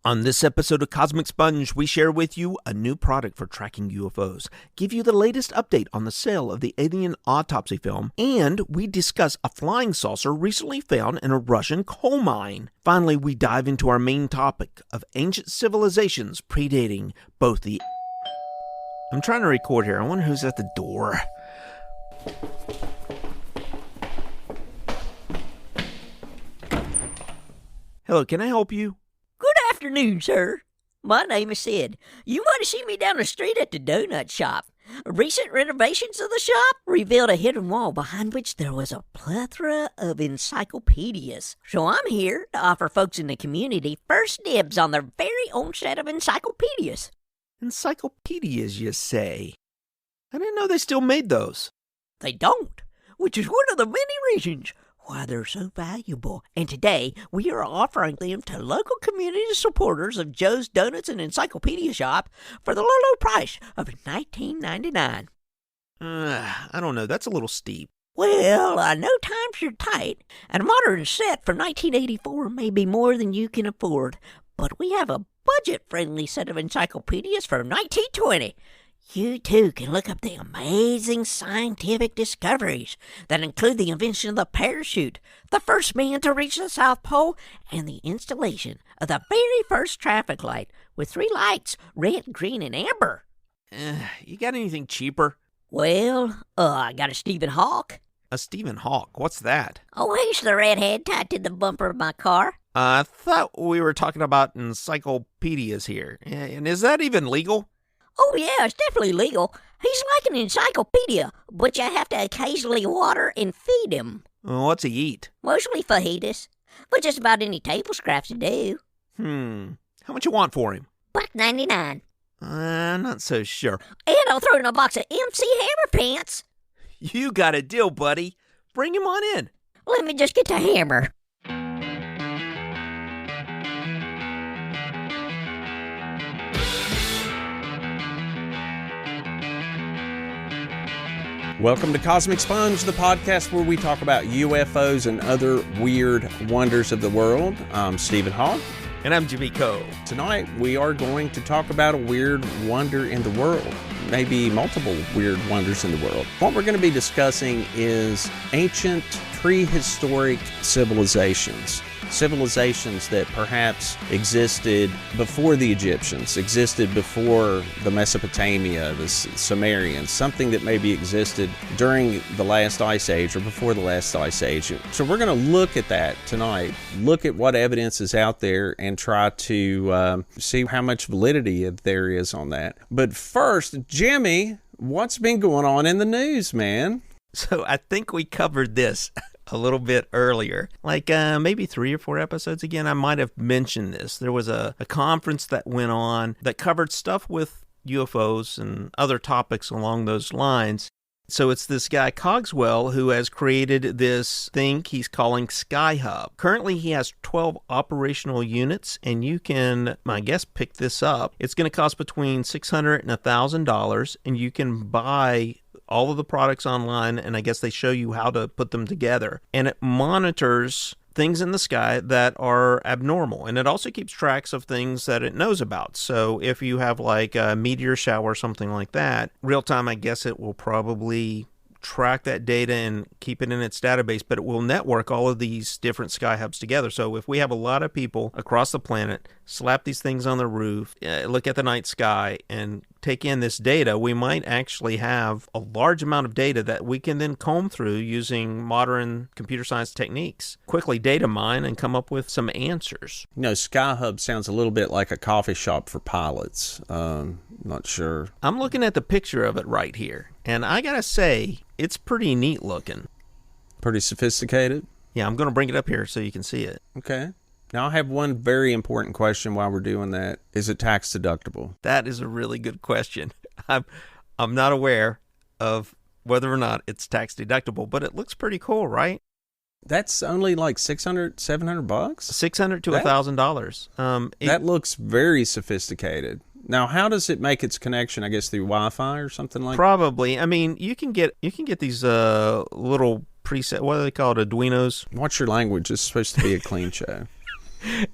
On this episode of Cosmic Sponge, we share with you a new product for tracking UFOs, give you the latest update on the sale of the alien autopsy film, and we discuss a flying saucer recently found in a Russian coal mine. Finally, we dive into our main topic of ancient civilizations predating both the... I'm trying to record here. I wonder who's at the door. Hello, can I help you? Good afternoon, sir. My name is Sid. You might have seen me down the street at the donut shop. Recent renovations of the shop revealed a hidden wall behind which there was a plethora of encyclopedias. So I'm here to offer folks in the community first dibs on their very own set of encyclopedias. Encyclopedias, you say? I didn't know they still made those. They don't, which is one of the many reasons why they're so valuable. And today, we are offering them to local community supporters of Joe's Donuts and Encyclopedia Shop for the low price of $19.99. I don't know. That's a little steep. Well, I know times are tight, and a modern set from 1984 may be more than you can afford, but we have a budget-friendly set of encyclopedias from 1920. You, too, can look up the amazing scientific discoveries that include the invention of the parachute, the first man to reach the South Pole, and the installation of the very first traffic light with 3 lights, red, green, and amber. You got anything cheaper? Well, I got a Stephen Hawk. A Stephen Hawk? What's that? Oh, he's the redhead tied to the bumper of my car. I thought we were talking about encyclopedias here. And is that even legal? Oh, yeah, it's definitely legal. He's like an encyclopedia, but you have to occasionally water and feed him. Well, what's he eat? Mostly fajitas, but just about any table scraps to do. How much you want for him? $1.99. I'm not so sure. And I'll throw in a box of MC Hammer pants. You got a deal, buddy. Bring him on in. Let me just get the hammer. Welcome to Cosmic Sponge, the podcast where we talk about UFOs and other weird wonders of the world. I'm Stephen Hawk. And I'm Jimmy Coe. Tonight we are going to talk about a weird wonder in the world. Maybe multiple weird wonders in the world. What we're going to be discussing is ancient prehistoric civilizations. Civilizations that perhaps existed before the Egyptians, existed before the Mesopotamia, the Sumerians, something that maybe existed during the last ice age or before the last ice age. So we're going to look at that tonight, look at what evidence is out there and try to see how much validity there is on that. But first, Jimmy, what's been going on in the news, man? So I think we covered this a little bit earlier, like maybe 3 or 4 episodes again. I might have mentioned this. There was a conference that went on that covered stuff with UFOs and other topics along those lines. So it's this guy Cogswell who has created this thing he's calling Sky Hub. Currently he has 12 operational units, and you can, I guess, pick this up. It's going to cost between $600 and $1,000, and you can buy all of the products online, and I guess they show you how to put them together. And it monitors things in the sky that are abnormal, and it also keeps tracks of things that it knows about. So if you have like a meteor shower or something like that, real time, I guess it will probably track that data and keep it in its database, but it will network all of these different sky hubs together. So if we have a lot of people across the planet slap these things on the roof, look at the night sky, and take in this data, we might actually have a large amount of data that we can then comb through using modern computer science techniques, quickly data mine, and come up with some answers. You know, Sky Hub sounds a little bit like a coffee shop for pilots. Not sure. I'm looking at the picture of it right here, and I gotta say, it's pretty neat looking. Pretty sophisticated? Yeah, I'm going to bring it up here so you can see it. Okay. Now, I have one very important question while we're doing that. Is it tax deductible? That is a really good question. I'm not aware of whether or not it's tax deductible, but it looks pretty cool, right? That's only like $600, $700 bucks? $600 to $1,000. That looks very sophisticated. Now, how does it make its connection? I guess through Wi-Fi or something like that? Probably. I mean, you can get these little preset. What do they call it? Arduinos. Watch your language. It's supposed to be a clean show.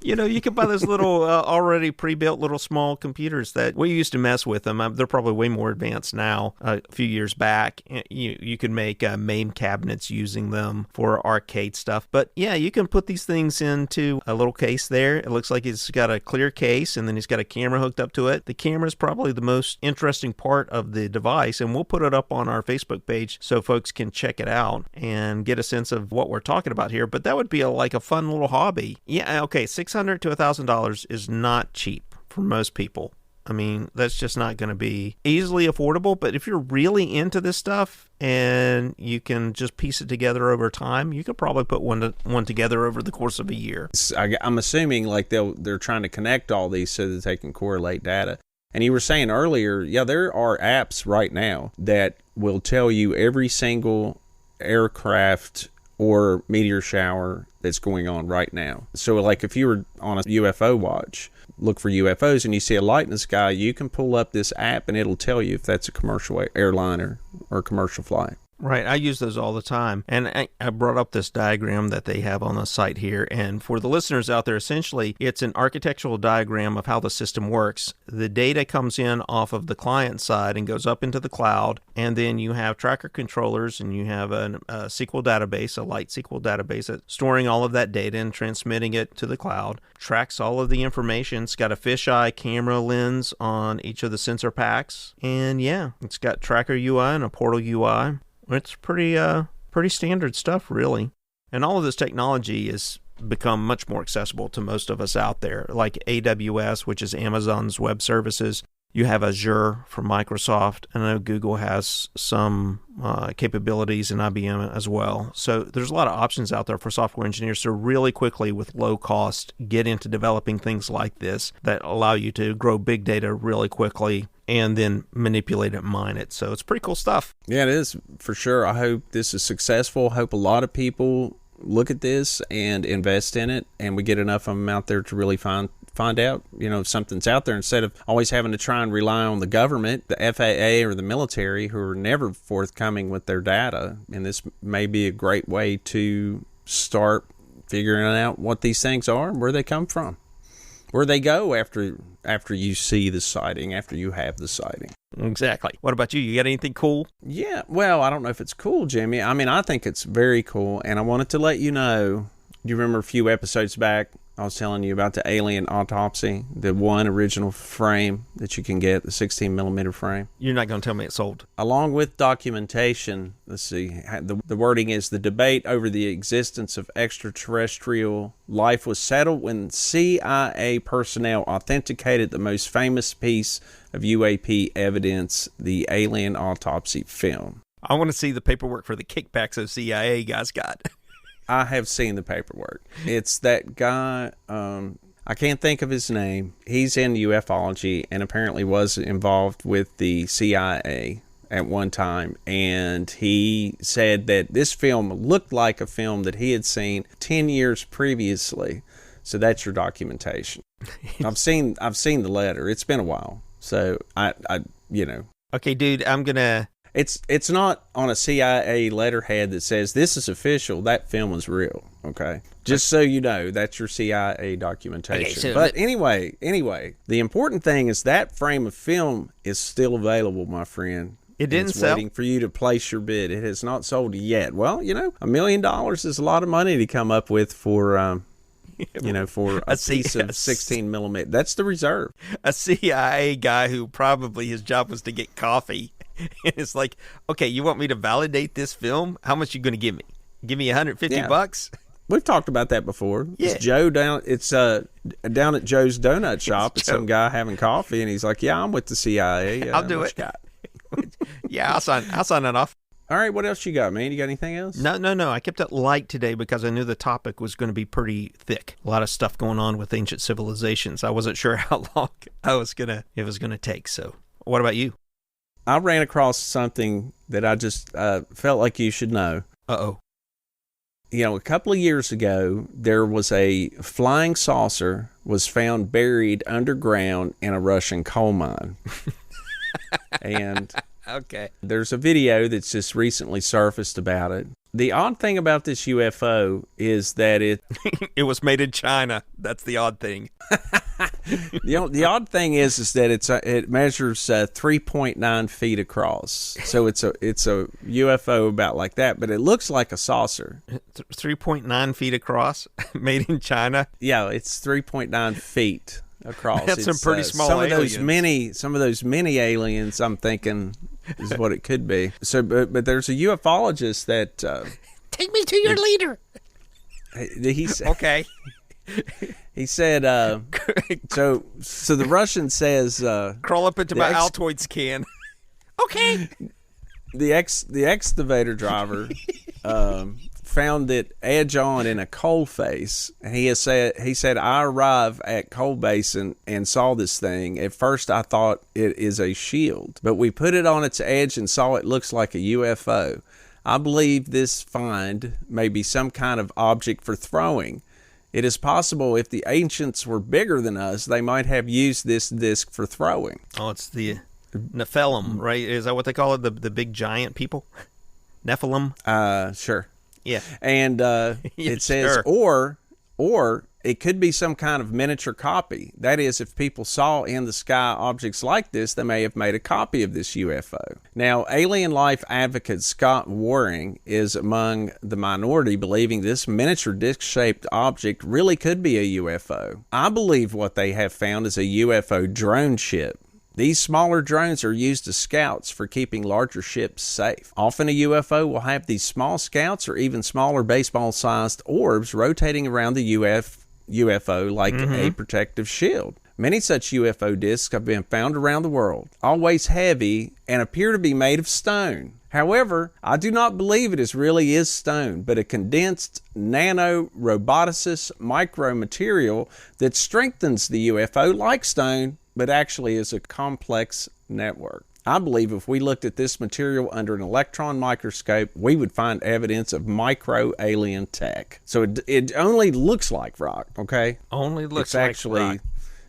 You can buy those little already pre-built little small computers that we used to mess with them. They're probably way more advanced now. A few years back, you could make MAME cabinets using them for arcade stuff. But yeah, you can put these things into a little case there. It looks like it's got a clear case, and then it's got a camera hooked up to it. The camera is probably the most interesting part of the device, and we'll put it up on our Facebook page so folks can check it out and get a sense of what we're talking about here. But that would be like a fun little hobby. Yeah, okay, $600 to $1,000 is not cheap for most people. I mean, that's just not going to be easily affordable. But if you're really into this stuff and you can just piece it together over time, you could probably put one together over the course of a year. I'm assuming like they're trying to connect all these so that they can correlate data. And you were saying earlier, yeah, there are apps right now that will tell you every single aircraft or meteor shower that's going on right now. So like if you were on a UFO watch, look for UFOs and you see a light in the sky, you can pull up this app and it'll tell you if that's a commercial airliner or a commercial flight. Right, I use those all the time. And I brought up this diagram that they have on the site here. And for the listeners out there, essentially, it's an architectural diagram of how the system works. The data comes in off of the client side and goes up into the cloud. And then you have tracker controllers and you have a SQL database, a light SQL database, that's storing all of that data and transmitting it to the cloud. Tracks all of the information. It's got a fisheye camera lens on each of the sensor packs. And yeah, it's got tracker UI and a portal UI. It's pretty standard stuff, really. And all of this technology has become much more accessible to most of us out there, like AWS, which is Amazon's web services. You have Azure from Microsoft, and I know Google has some capabilities in IBM as well. So there's a lot of options out there for software engineers to really quickly, with low cost, get into developing things like this that allow you to grow big data really quickly and then manipulate it and mine it. So it's pretty cool stuff. Yeah, it is for sure. I hope this is successful. I hope a lot of people look at this and invest in it, and we get enough of them out there to really find out, if something's out there, instead of always having to try and rely on the government, the FAA or the military, who are never forthcoming with their data. And this may be a great way to start figuring out what these things are and where they come from, where they go after you see the sighting, after you have the sighting. Exactly. What about you? You got anything cool? Yeah, well, I don't know if it's cool, Jimmy. I mean, I think it's very cool, and I wanted to let you know, you remember a few episodes back, I was telling you about the alien autopsy, the one original frame that you can get, the 16 millimeter frame. You're not going to tell me it's sold. Along with documentation, let's see, the wording is, the debate over the existence of extraterrestrial life was settled when CIA personnel authenticated the most famous piece of UAP evidence, the alien autopsy film. I want to see the paperwork for the kickbacks those CIA guys got. I have seen the paperwork. It's that guy, I can't think of his name. He's in ufology and apparently was involved with the CIA at one time. And he said that this film looked like a film that he had seen 10 years previously. So that's your documentation. I've seen the letter. It's been a while. So I Okay, dude, I'm going to... It's not on a CIA letterhead that says this is official. That film is real. Okay, just so you know, that's your CIA documentation. Okay, so but anyway, the important thing is that frame of film is still available, my friend. It didn't sell. Waiting for you to place your bid. It has not sold yet. Well, $1 million is a lot of money to come up with for. For a piece of 16 millimeter. That's the reserve. A CIA guy who probably his job was to get coffee. And it's like, okay, you want me to validate this film? How much you going to give me? Give me $150? We've talked about that before. Yeah. It's Joe down. It's down at Joe's Donut Shop. It's some guy having coffee, and he's like, "Yeah, I'm with the CIA. I'll do it." Yeah, I'll sign it off. All right, what else you got, man? You got anything else? No. I kept it light today because I knew the topic was going to be pretty thick. A lot of stuff going on with ancient civilizations. I wasn't sure how long it was gonna take. So, what about you? I ran across something that I just felt like you should know. Uh-oh. A couple of years ago, there was a flying saucer was found buried underground in a Russian coal mine. And okay, there's a video that's just recently surfaced about it. The odd thing about this UFO is that it It was made in China. That's the odd thing. the odd thing is that it measures 3.9 feet across. So it's a UFO about like that, but it looks like a saucer. 3.9 feet across, made in China. Yeah, it's 3.9 feet across. That's some pretty small some aliens. Some of those mini aliens, I'm thinking, is what it could be. So, but there's a ufologist that Take me to your leader. he's Okay. he said so the Russian says Crawl up into my Altoids can. Okay. the excavator driver found it edge on in a coal face, and he said I arrived at Coal Basin and saw this thing. At first I thought it is a shield, but we put it on its edge and saw it looks like a UFO. I believe this find may be some kind of object for throwing. It is possible if the ancients were bigger than us, they might have used this disc for throwing. Oh, it's the Nephilim, right? Is that what they call it? The big giant people? Nephilim? Sure. Yeah. And it says, sure. or it could be some kind of miniature copy. That is, if people saw in the sky objects like this, they may have made a copy of this UFO. Now, alien life advocate Scott Waring is among the minority, believing this miniature disc-shaped object really could be a UFO. I believe what they have found is a UFO drone ship. These smaller drones are used as scouts for keeping larger ships safe. Often a UFO will have these small scouts or even smaller baseball-sized orbs rotating around the UFO like a protective shield. Many such UFO discs have been found around the world, always heavy and appear to be made of stone. However, I do not believe it really is stone, but a condensed nano-roboticist micromaterial that strengthens the UFO like stone, but actually is a complex network. I believe if we looked at this material under an electron microscope, we would find evidence of micro-alien tech. So it only looks like rock, okay? Only looks it's like actually rock.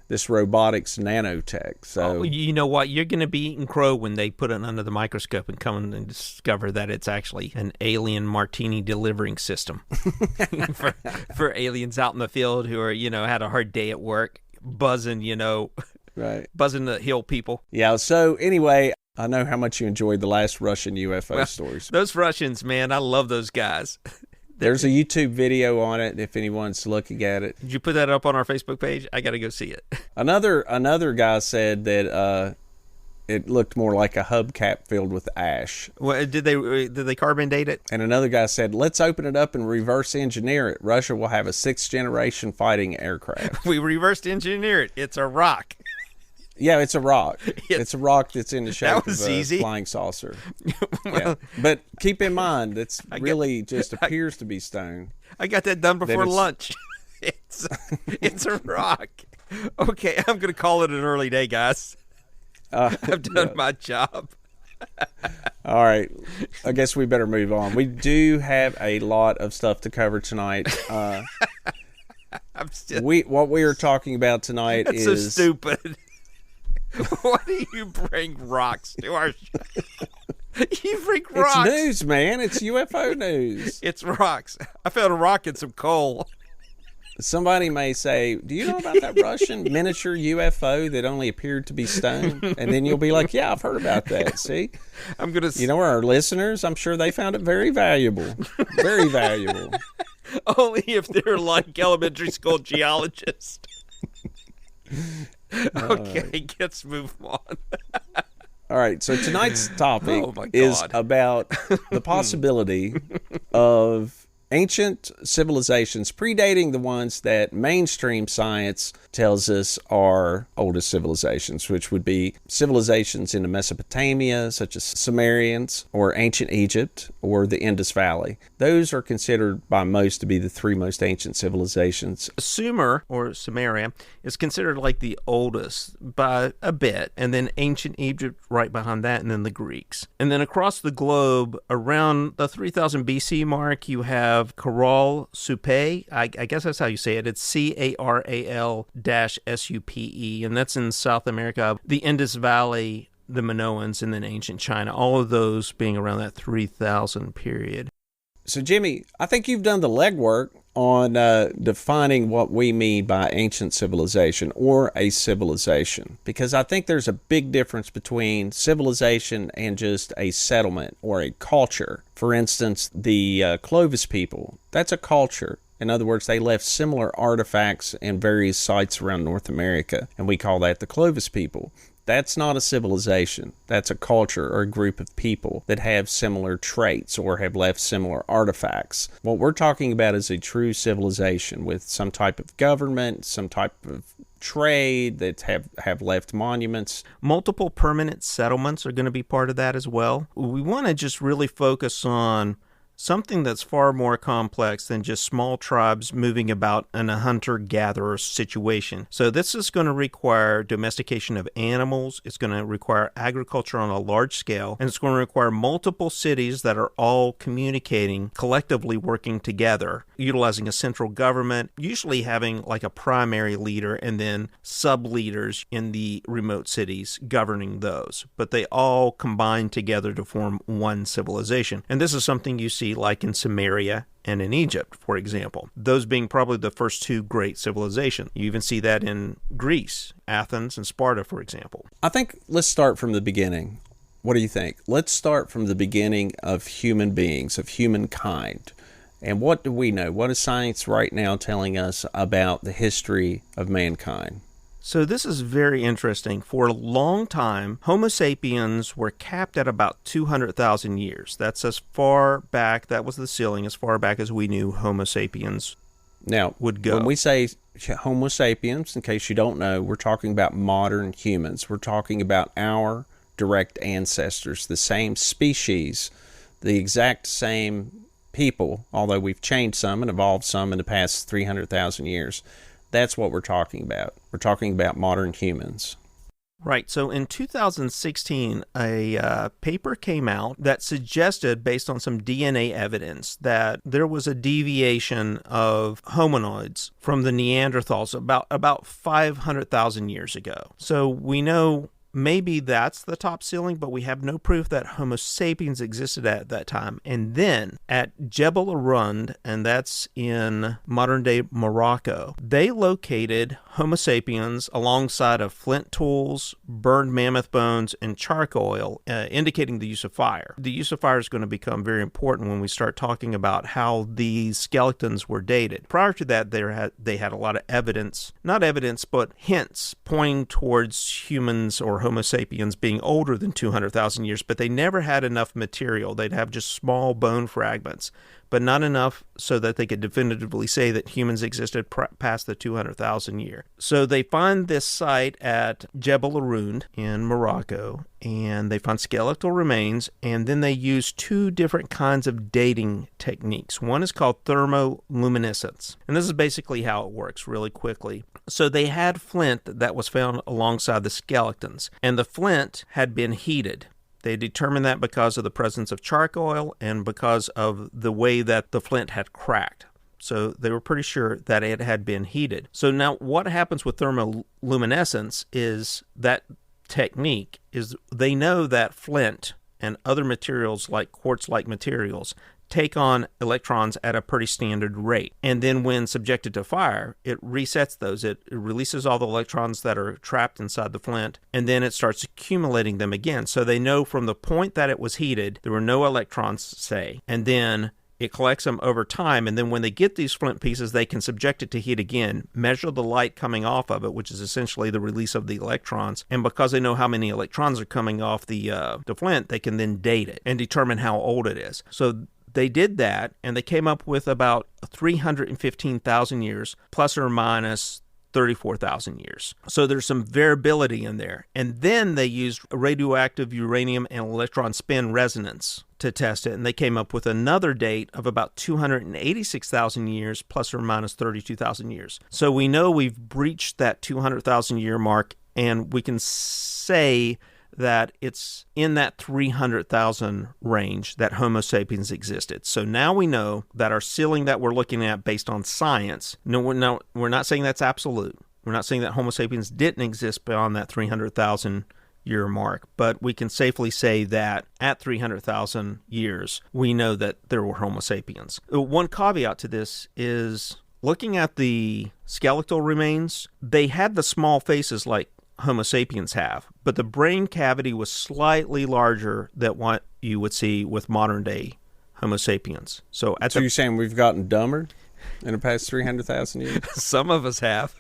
This robotics nanotech. So you know what? You're going to be eating crow when they put it under the microscope and come and discover that it's actually an alien martini delivering system for aliens out in the field who are, had a hard day at work, buzzing, right. buzzing to heal people. Yeah, so anyway, I know how much you enjoyed the last Russian UFO stories. Those Russians, man, I love those guys. There's a YouTube video on it if anyone's looking at it. Did you put that up on our Facebook page? I got to go see it. Another guy said that it looked more like a hubcap filled with ash. Well, did they carbon date it? And another guy said, let's open it up and reverse engineer it. Russia will have a 6th generation fighting aircraft. We reversed engineer it. It's a rock. Yeah, it's a rock. It's a rock that's in the shape of a easy. flying saucer. Yeah. But keep in mind, it's really just appears to be stone. I got that done before lunch. It's a rock. Okay, I'm going to call it an early day, guys. I've done my job. All right. I guess we better move on. We do have a lot of stuff to cover tonight. What we are talking about tonight is... so stupid. Why do you bring rocks to our show? You bring rocks. It's news, man. It's UFO news. It's rocks. I found a rock and some coal. Somebody may say, do you know about that Russian miniature UFO that only appeared to be stone? And then you'll be like, yeah, I've heard about that. See? Our listeners, I'm sure they found it very valuable. Very valuable. Only if they're like elementary school geologists. Okay, let's move on. All right, so tonight's topic is about the possibility of ancient civilizations predating the ones that mainstream science tells us are oldest civilizations, which would be civilizations in Mesopotamia, such as Sumerians, or ancient Egypt, or the Indus Valley. Those are considered by most to be the 3 most ancient civilizations. Sumer, or Sumeria, is considered like the oldest by a bit, and then ancient Egypt right behind that, and then the Greeks. And then across the globe, around the 3000 BC mark, you have Caral Supe. I guess that's how you say it. It's Caral-Supe, and that's in South America. The Indus Valley, the Minoans, and then ancient China. All of those being around that 3000 period. So, Jimmy, I think you've done the legwork on defining what we mean by ancient civilization or a civilization, because I think there's a big difference between civilization and just a settlement or a culture. For instance, the Clovis people, that's a culture. In other words, they left similar artifacts in various sites around North America, and we call that the Clovis people. That's not a civilization. That's a culture or a group of people that have similar traits or have left similar artifacts. What we're talking about is a true civilization with some type of government, some type of trade that have left monuments. Multiple permanent settlements are going to be part of that as well. We want to just really focus on something that's far more complex than just small tribes moving about in a hunter-gatherer situation. So this is going to require domestication of animals, it's going to require agriculture on a large scale, and it's going to require multiple cities that are all communicating, collectively working together, utilizing a central government, usually having like a primary leader and then sub-leaders in the remote cities governing those. But they all combine together to form one civilization. And this is something you see like in Samaria and in Egypt, for example. Those being probably the first two great civilizations. You even see that in Greece, Athens and Sparta, for example. I think let's start from the beginning. What do you think? Let's start from the beginning of human beings, of humankind. And what do we know? What is science right now telling us about the history of mankind? So this is very interesting. For a long time, Homo sapiens were capped at about 200,000 years. That's as far back, that was the ceiling, as far back as we knew Homo sapiens would go. When we say Homo sapiens, in case you don't know, we're talking about modern humans. We're talking about our direct ancestors, the same species, the exact same people, although we've changed some and evolved some in the past 300,000 years. That's what we're talking about. We're talking about modern humans. Right. So in 2016, a paper came out that suggested, based on some DNA evidence, that there was a deviation of hominoids from the Neanderthals about 500,000 years ago. So we know maybe that's the top ceiling, but we have no proof that Homo sapiens existed at that time. And then at Jebel Arund, and that's in modern-day Morocco, they located Homo sapiens alongside of flint tools, burned mammoth bones, and charcoal oil, indicating the use of fire. The use of fire is going to become very important when we start talking about how these skeletons were dated. Prior to that, they had a lot of evidence, not evidence, but hints pointing towards humans or Homo sapiens being older than 200,000 years, but they never had enough material. They'd have just small bone fragments, but not enough so that they could definitively say that humans existed past the 200,000 year. So they find this site at Jebel Arund in Morocco, and they find skeletal remains, and then they use two different kinds of dating techniques. One is called thermoluminescence, and this is basically how it works really quickly. So they had flint that was found alongside the skeletons, and the flint had been heated. They determined that because of the presence of charcoal oil and because of the way that the flint had cracked. So they were pretty sure that it had been heated. So now what happens with thermoluminescence is that technique is they know that flint and other materials like quartz-like materials take on electrons at a pretty standard rate. And then when subjected to fire, it resets those. It releases all the electrons that are trapped inside the flint, and then it starts accumulating them again. So they know from the point that it was heated, there were no electrons, say, and then it collects them over time, and then when they get these flint pieces, they can subject it to heat again, measure the light coming off of it, which is essentially the release of the electrons, and because they know how many electrons are coming off the flint, they can then date it and determine how old it is. So they did that, and they came up with about 315,000 years, plus or minus 34,000 years. So there's some variability in there. And then they used radioactive uranium and electron spin resonance to test it, and they came up with another date of about 286,000 years, plus or minus 32,000 years. So we know we've breached that 200,000 year mark, and we can say that it's in that 300,000 range that Homo sapiens existed. So now we know that our ceiling that we're looking at based on science, we're not saying that's absolute. We're not saying that Homo sapiens didn't exist beyond that 300,000 year mark, but we can safely say that at 300,000 years, we know that there were Homo sapiens. One caveat to this is looking at the skeletal remains, they had the small faces like Homo sapiens have, but the brain cavity was slightly larger than what you would see with modern day Homo sapiens. So you're saying we've gotten dumber in the past 300,000 years? Some of us have.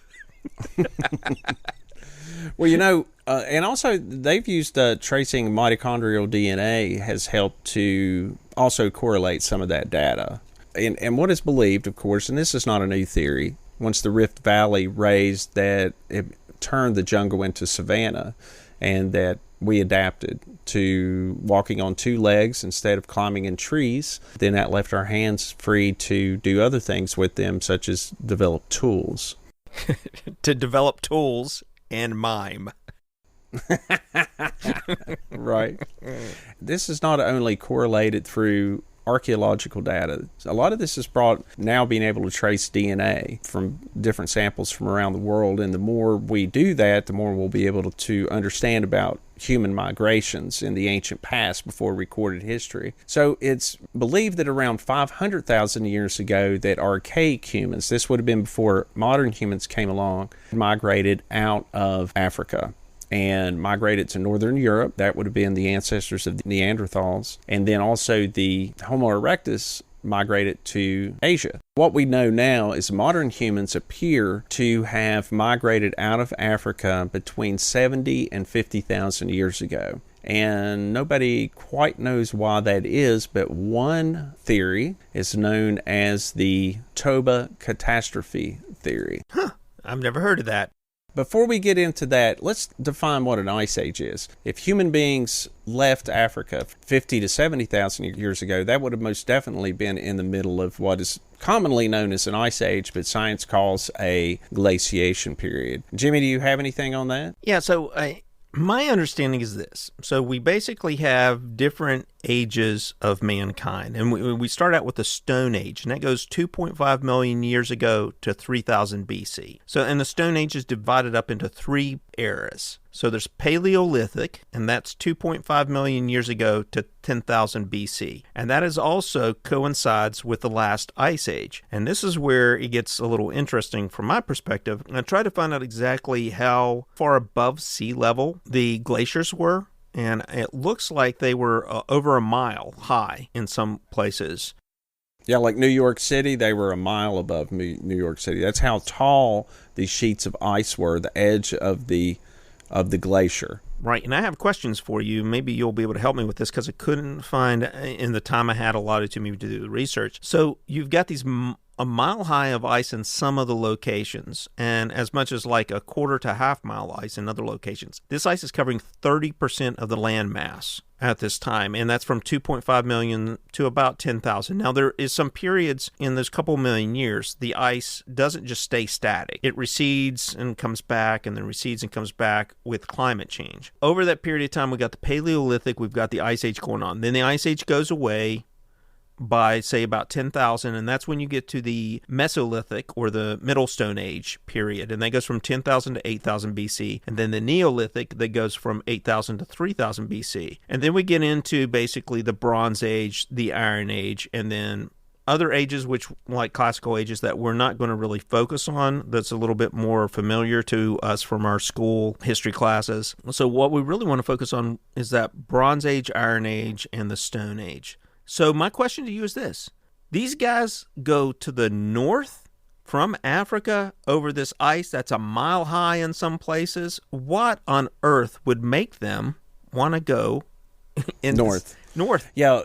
Well, and also they've used tracing mitochondrial DNA has helped to also correlate some of that data. And what is believed, of course, and this is not a new theory, once the Rift Valley raised, that it turned the jungle into savanna, and that we adapted to walking on two legs instead of climbing in trees. Then that left our hands free to do other things with them, such as develop tools. To develop tools and mime. Right. This is not only correlated through archaeological data. A lot of this is brought now being able to trace DNA from different samples from around the world, and the more we do that, the more we'll be able to understand about human migrations in the ancient past before recorded history. So it's believed that around 500,000 years ago that archaic humans, this would have been before modern humans came along, migrated out of Africa and migrated to northern Europe. That would have been the ancestors of the Neanderthals. And then also the Homo erectus migrated to Asia. What we know now is modern humans appear to have migrated out of Africa between 70 and 50,000 years ago. And nobody quite knows why that is, but one theory is known as the Toba catastrophe theory. Huh. I've never heard of that. Before we get into that, let's define what an ice age is. If human beings left Africa 50 to 70,000 years ago, that would have most definitely been in the middle of what is commonly known as an ice age, but science calls a glaciation period. Jimmy, do you have anything on that? Yeah, so my understanding is this. So we basically have different ages of mankind. And we start out with the Stone Age, and that goes 2.5 million years ago to 3000 BC. So, and the Stone Age is divided up into three eras. So there's Paleolithic, and that's 2.5 million years ago to 10,000 BC. And that is also coincides with the last ice age. And this is where it gets a little interesting from my perspective. And I tried to find out exactly how far above sea level the glaciers were. And it looks like they were over a mile high in some places. Yeah, like New York City, they were a mile above New York City. That's how tall these sheets of ice were, the edge of the glacier. Right, and I have questions for you. Maybe you'll be able to help me with this because I couldn't find in the time I had allotted to me to do the research. So you've got these a mile high of ice in some of the locations, and as much as like a quarter to half mile ice in other locations. This ice is covering 30% of the land mass at this time, and that's from 2.5 million to about 10,000. Now, there is some periods in those couple million years, the ice doesn't just stay static. It recedes and comes back, and then recedes and comes back with climate change. Over that period of time, we've got the Paleolithic, we've got the Ice Age going on. Then the Ice Age goes away by, say, about 10,000, and that's when you get to the Mesolithic, or the Middle Stone Age period, and that goes from 10,000 to 8,000 BC, and then the Neolithic, that goes from 8,000 to 3,000 BC, and then we get into basically the Bronze Age, the Iron Age, and then other ages, which like classical ages that we're not going to really focus on, that's a little bit more familiar to us from our school history classes. So what we really want to focus on is that Bronze Age, Iron Age, and the Stone Age. So my question to you is this. These guys go to the north from Africa over this ice that's a mile high in some places. What on earth would make them want to go north? Yeah,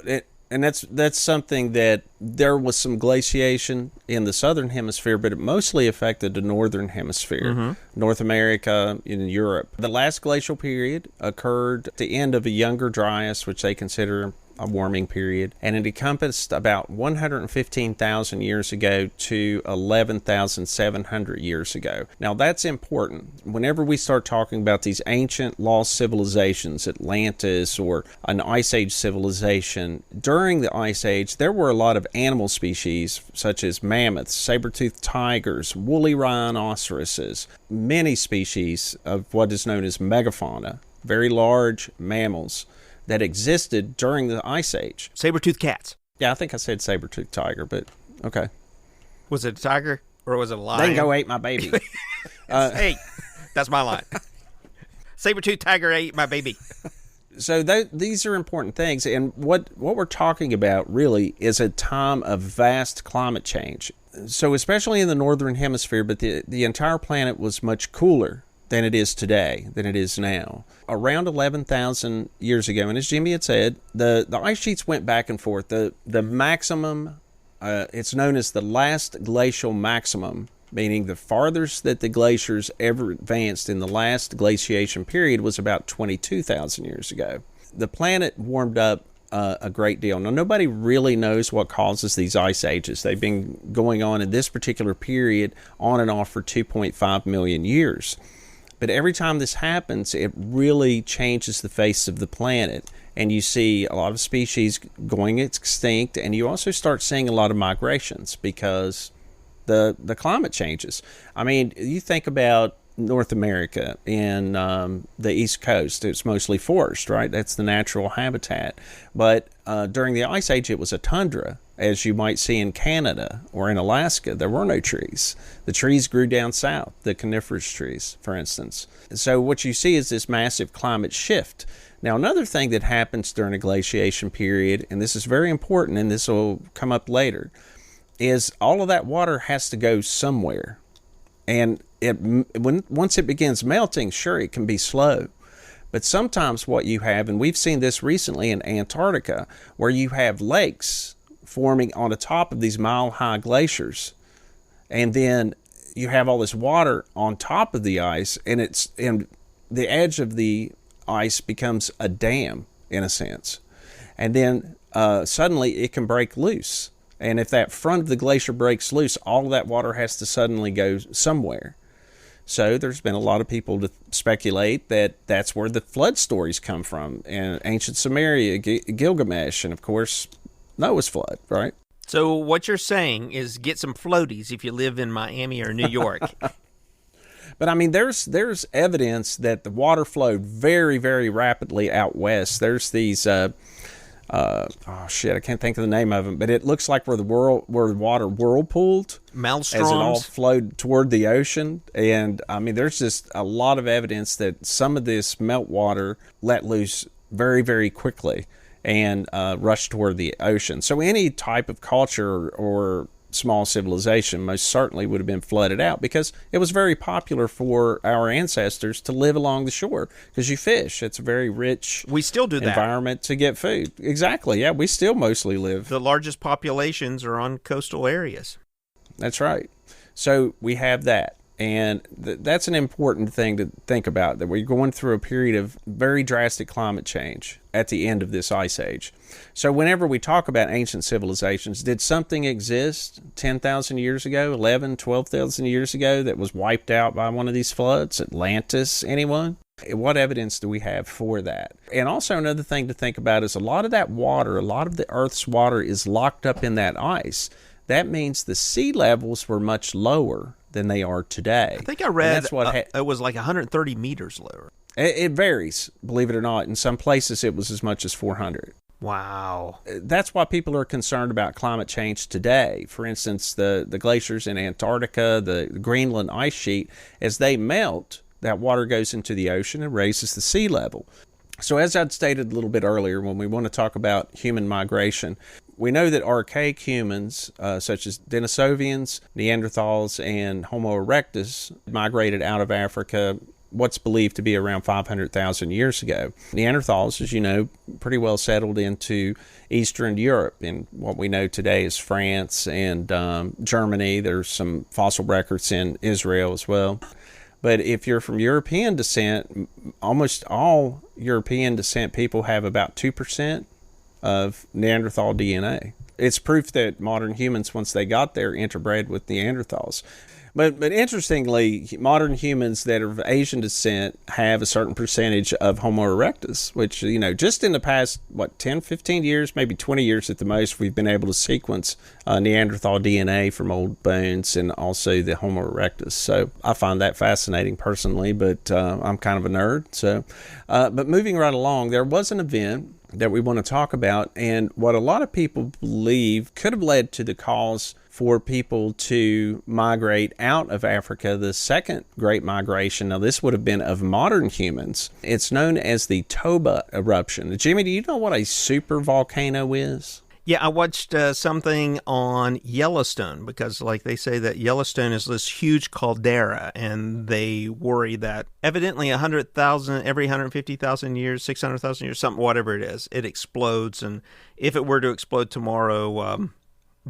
and that's something that there was some glaciation in the southern hemisphere, but it mostly affected the northern hemisphere, North America and Europe. The last glacial period occurred at the end of a Younger Dryas, which they consider a warming period, and it encompassed about 115,000 years ago to 11,700 years ago. Now that's important. Whenever we start talking about these ancient lost civilizations, Atlantis or an Ice Age civilization, during the Ice Age there were a lot of animal species such as mammoths, saber-toothed tigers, woolly rhinoceroses, many species of what is known as megafauna very large mammals that existed during the Ice Age. Saber-toothed cats. Yeah, I think I said saber-toothed tiger, but okay. Was it a tiger or was it a lion? They can go ate my baby. Hey, that's my line. Saber-toothed tiger ate my baby. So these are important things, and what we're talking about really is a time of vast climate change. So especially in the northern hemisphere, but the entire planet was much cooler than it is today, than it is now. Around 11,000 years ago, and as Jimmy had said, the ice sheets went back and forth. The maximum, it's known as the last glacial maximum, meaning the farthest that the glaciers ever advanced in the last glaciation period was about 22,000 years ago. The planet warmed up a great deal. Now, nobody really knows what causes these ice ages. They've been going on in this particular period on and off for 2.5 million years. But every time this happens, it really changes the face of the planet. And you see a lot of species going extinct, and you also start seeing a lot of migrations because the climate changes. I mean, you think about North America and the East Coast. It's mostly forest, right? That's the natural habitat. But during the Ice Age, it was a tundra, as you might see in Canada or in Alaska. There were no trees. The trees grew down south, the coniferous trees, for instance. So what you see is this massive climate shift. Now, another thing that happens during a glaciation period, and this is very important, and this will come up later, is all of that water has to go somewhere. And once it begins melting, sure, it can be slow. But sometimes what you have, and we've seen this recently in Antarctica, where you have lakes forming on the top of these mile-high glaciers. And then you have all this water on top of the ice, and the edge of the ice becomes a dam, in a sense. And then suddenly it can break loose. And if that front of the glacier breaks loose, all of that water has to suddenly go somewhere. So there's been a lot of people to speculate that that's where the flood stories come from. And ancient Sumeria, Gilgamesh, and of course, Noah's flood, right? So what you're saying is get some floaties if you live in Miami or New York. But I mean, there's evidence that the water flowed very, very rapidly out west. There's these... I can't think of the name of them, but it looks like where the water whirlpooled, maelstroms, as it all flowed toward the ocean. And I mean, there's just a lot of evidence that some of this meltwater let loose very, very quickly and rushed toward the ocean. So any type of culture or small civilization most certainly would have been flooded out, because it was very popular for our ancestors to live along the shore because you fish. It's a very rich we still do that environment to get food. Exactly. Yeah, we still mostly live. The largest populations are on coastal areas. That's right. So we have that. And that's an important thing to think about, that we're going through a period of very drastic climate change at the end of this ice age. So whenever we talk about ancient civilizations, did something exist 10,000 years ago, 11, 12,000 years ago that was wiped out by one of these floods? Atlantis, anyone? What evidence do we have for that? And also another thing to think about is a lot of that water, a lot of the Earth's water is locked up in that ice. That means the sea levels were much lower than they are today. I think I read it was like 130 meters lower. It varies, believe it or not. In some places, it was as much as 400. Wow. That's why people are concerned about climate change today. For instance, the glaciers in Antarctica, the Greenland ice sheet, as they melt, that water goes into the ocean and raises the sea level. So as I'd stated a little bit earlier, when we want to talk about human migration, we know that archaic humans, such as Denisovians, Neanderthals, and Homo erectus, migrated out of Africa what's believed to be around 500,000 years ago. Neanderthals, as you know, pretty well settled into Eastern Europe in what we know today as France and Germany. There's some fossil records in Israel as well. But if you're from European descent, almost all European descent people have about 2% of Neanderthal DNA. It's proof that modern humans, once they got there, interbred with Neanderthals. But interestingly, modern humans that are of Asian descent have a certain percentage of Homo erectus, which, just in the past, 10, 15 years, maybe 20 years at the most, we've been able to sequence Neanderthal DNA from old bones and also the Homo erectus. So I find that fascinating personally, but I'm kind of a nerd. So, but moving right along, there was an event that we want to talk about, and what a lot of people believe could have led to the cause for people to migrate out of Africa, the second great migration. Now, this would have been of modern humans. It's known as the Toba eruption. Jimmy, do you know what a super volcano is? Yeah, I watched something on Yellowstone because, like, they say that Yellowstone is this huge caldera, and they worry that evidently 100,000 every 150,000 years, 600,000 years, something, whatever it is, it explodes. And if it were to explode tomorrow,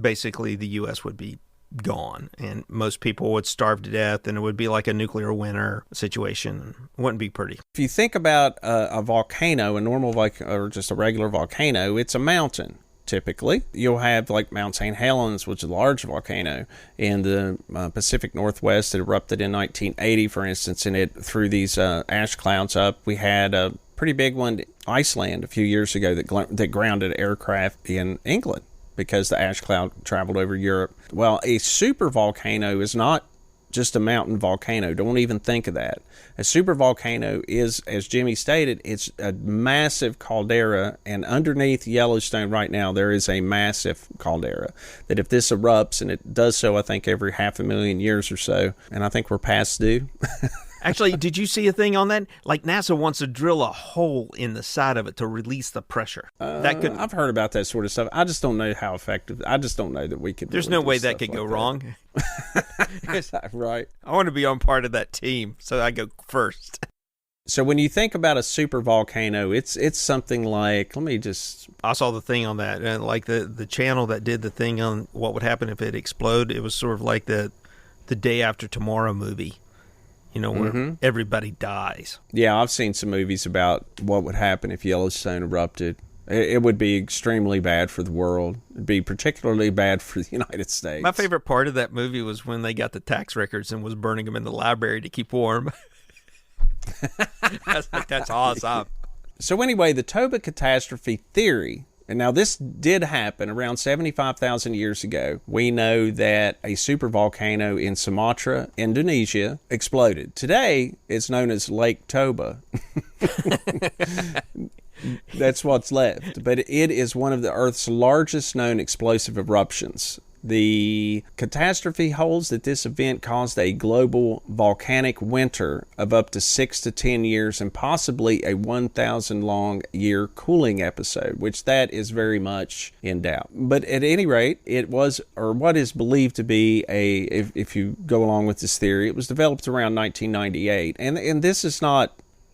basically the U.S. would be gone, and most people would starve to death, and it would be like a nuclear winter situation. It wouldn't be pretty. If you think about a volcano, a normal or just a regular volcano, it's a mountain. Typically, you'll have like Mount St. Helens, which is a large volcano in the Pacific Northwest that erupted in 1980, for instance, and it threw these ash clouds up. We had a pretty big one in Iceland a few years ago that grounded aircraft in England because the ash cloud traveled over Europe. Well, a super volcano is not just a mountain volcano. Don't even think of that. A super volcano is, as Jimmy stated, it's a massive caldera, and underneath Yellowstone right now, there is a massive caldera that if this erupts, and it does so, I think, every 500,000 years or so, and I think we're past due. Actually, did you see a thing on that? Like NASA wants to drill a hole in the side of it to release the pressure. I've heard about that sort of stuff. I just don't know how effective. I just don't know that we could. There's really no way that could go wrong. Right. I want to be on part of that team, so I go first. So when you think about a super volcano, it's something like, I saw the thing on that, and like the channel that did the thing on what would happen if it exploded. It was sort of like the Day After Tomorrow movie. Where everybody dies. Yeah, I've seen some movies about what would happen if Yellowstone erupted. It would be extremely bad for the world. It'd be particularly bad for the United States. My favorite part of that movie was when they got the tax records and was burning them in the library to keep warm. I was like, that's awesome. So anyway, the Toba catastrophe theory, and now this did happen around 75,000 years ago. We know that a supervolcano in Sumatra, Indonesia, exploded. Today, it's known as Lake Toba. That's what's left. But it is one of the Earth's largest known explosive eruptions. The catastrophe holds that this event caused a global volcanic winter of up to 6 to 10 years and possibly a 1,000 long year cooling episode, which that is very much in doubt. But at any rate, it was, or what is believed to be if you go along with this theory, it was developed around 1998. And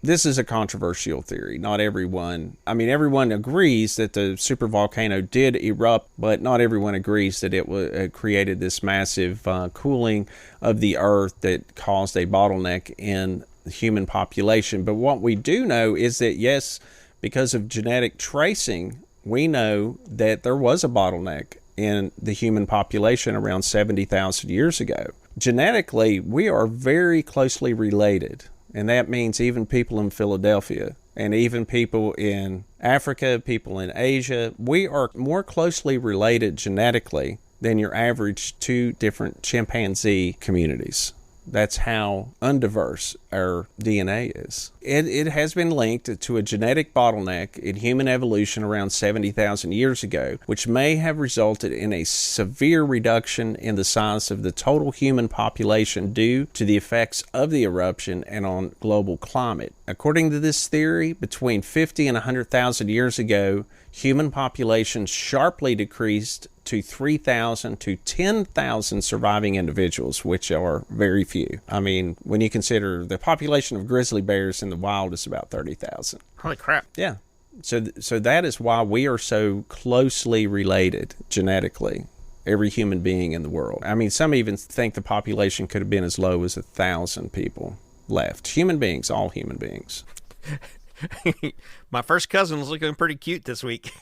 this is a controversial theory. Not everyone, everyone agrees that the supervolcano did erupt, but not everyone agrees that it created this massive cooling of the Earth that caused a bottleneck in the human population. But what we do know is that, yes, because of genetic tracing, we know that there was a bottleneck in the human population around 70,000 years ago. Genetically, we are very closely related. And that means even people in Philadelphia and even people in Africa, people in Asia, we are more closely related genetically than your average two different chimpanzee communities. That's how undiverse our DNA is. It has been linked to a genetic bottleneck in human evolution around 70,000 years ago, which may have resulted in a severe reduction in the size of the total human population due to the effects of the eruption and on global climate. According to this theory, between 50 and 100,000 years ago, human population sharply decreased to 3,000 to 10,000 surviving individuals, which are very few. When you consider the population of grizzly bears in the wild is about 30,000. Holy crap. Yeah. So that is why we are so closely related genetically, every human being in the world. Some even think the population could have been as low as 1,000 people left. Human beings, all human beings. My first cousin was looking pretty cute this week.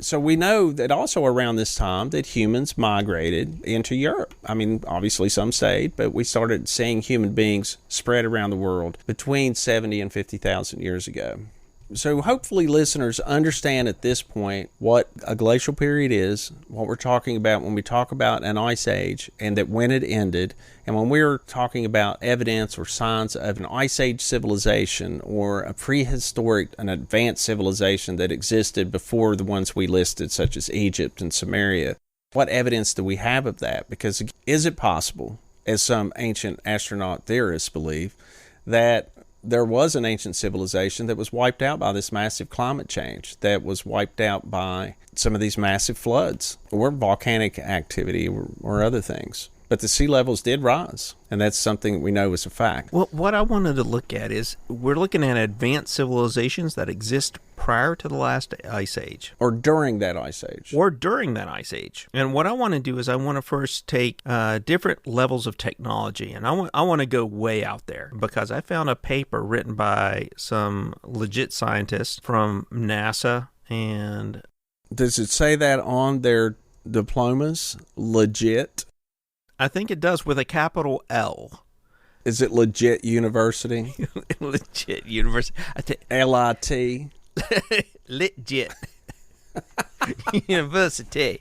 So we know that also around this time that humans migrated into Europe. I mean, obviously some stayed, but we started seeing human beings spread around the world between 70 and 50,000 years ago. So hopefully listeners understand at this point what a glacial period is, what we're talking about when we talk about an ice age, and that when it ended, and when we're talking about evidence or signs of an ice age civilization or a prehistoric, an advanced civilization that existed before the ones we listed, such as Egypt and Samaria. What evidence do we have of that? Because is it possible, as some ancient astronaut theorists believe, that there was an ancient civilization that was wiped out by this massive climate change, that was wiped out by some of these massive floods or volcanic activity or other things? But the sea levels did rise, and that's something we know is a fact. Well, what I wanted to look at is we're looking at advanced civilizations that exist prior to the last ice age. Or during that ice age. Or during that ice age. And what I want to do is I want to first take different levels of technology, and I want to go way out there because I found a paper written by some legit scientists from NASA. And does it say that on their diplomas? Legit? I think it does, with a capital L. Is it legit university? Legit university. LIT? Legit. University.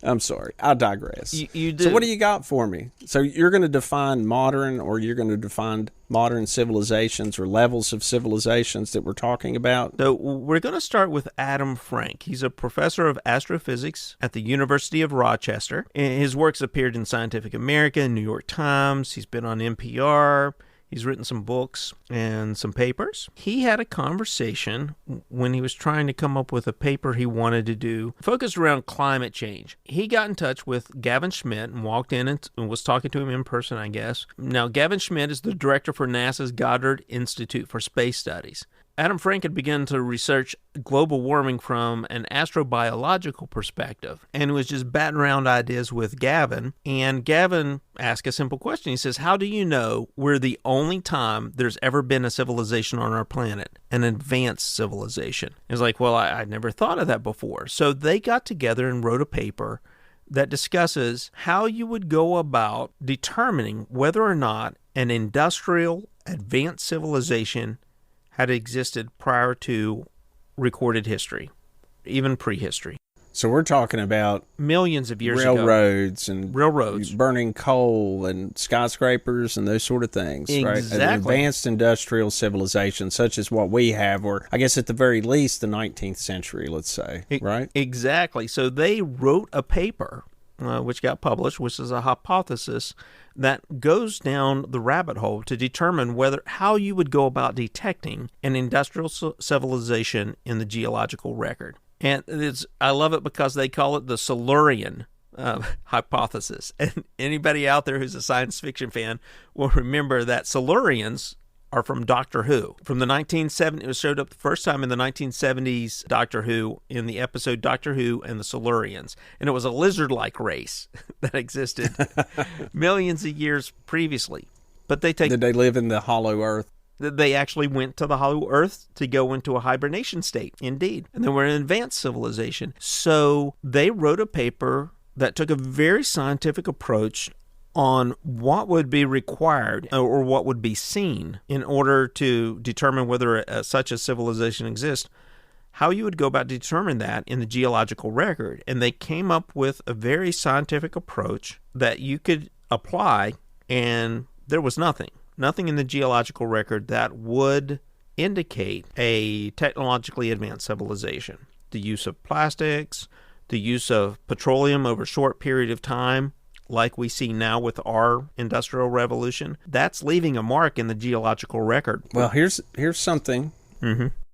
I'm sorry. I digress. You do. So what do you got for me? So you're going to define modern, or you're going to define modern civilizations or levels of civilizations that we're talking about? So we're going to start with Adam Frank. He's a professor of astrophysics at the University of Rochester. His works appeared in Scientific American, New York Times. He's been on NPR. He's written some books and some papers. He had a conversation when he was trying to come up with a paper he wanted to do focused around climate change. He got in touch with Gavin Schmidt and walked in and was talking to him in person, I guess. Now, Gavin Schmidt is the director for NASA's Goddard Institute for Space Studies. Adam Frank had begun to research global warming from an astrobiological perspective and was just batting around ideas with Gavin. And Gavin asked a simple question. He says, how do you know we're the only time there's ever been a civilization on our planet, an advanced civilization? It's like, well, I'd never thought of that before. So they got together and wrote a paper that discusses how you would go about determining whether or not an industrial advanced civilization had existed prior to recorded history, even prehistory. So we're talking about millions of years ago. Railroads and railroads, burning coal and skyscrapers and those sort of things, right? Exactly. An advanced industrial civilization such as what we have, or I guess at the very least the 19th century, let's say, right? Exactly. So they wrote a paper, which got published, which is a hypothesis that goes down the rabbit hole to determine how you would go about detecting an industrial civilization in the geological record. And I love it because they call it the Silurian hypothesis. And anybody out there who's a science fiction fan will remember that Silurians are from Doctor Who. From the 1970s, it was showed up the first time in the 1970s Doctor Who in the episode Doctor Who and the Silurians. And it was a lizard-like race that existed millions of years previously. But did they live in the hollow earth? They actually went to the hollow earth to go into a hibernation state, indeed. And they were an advanced civilization. So they wrote a paper that took a very scientific approach on what would be required or what would be seen in order to determine whether such a civilization exists, how you would go about determining that in the geological record. And they came up with a very scientific approach that you could apply, and there was nothing in the geological record that would indicate a technologically advanced civilization. The use of plastics, the use of petroleum over a short period of time, like we see now with our industrial revolution, that's leaving a mark in the geological record. Well, here's something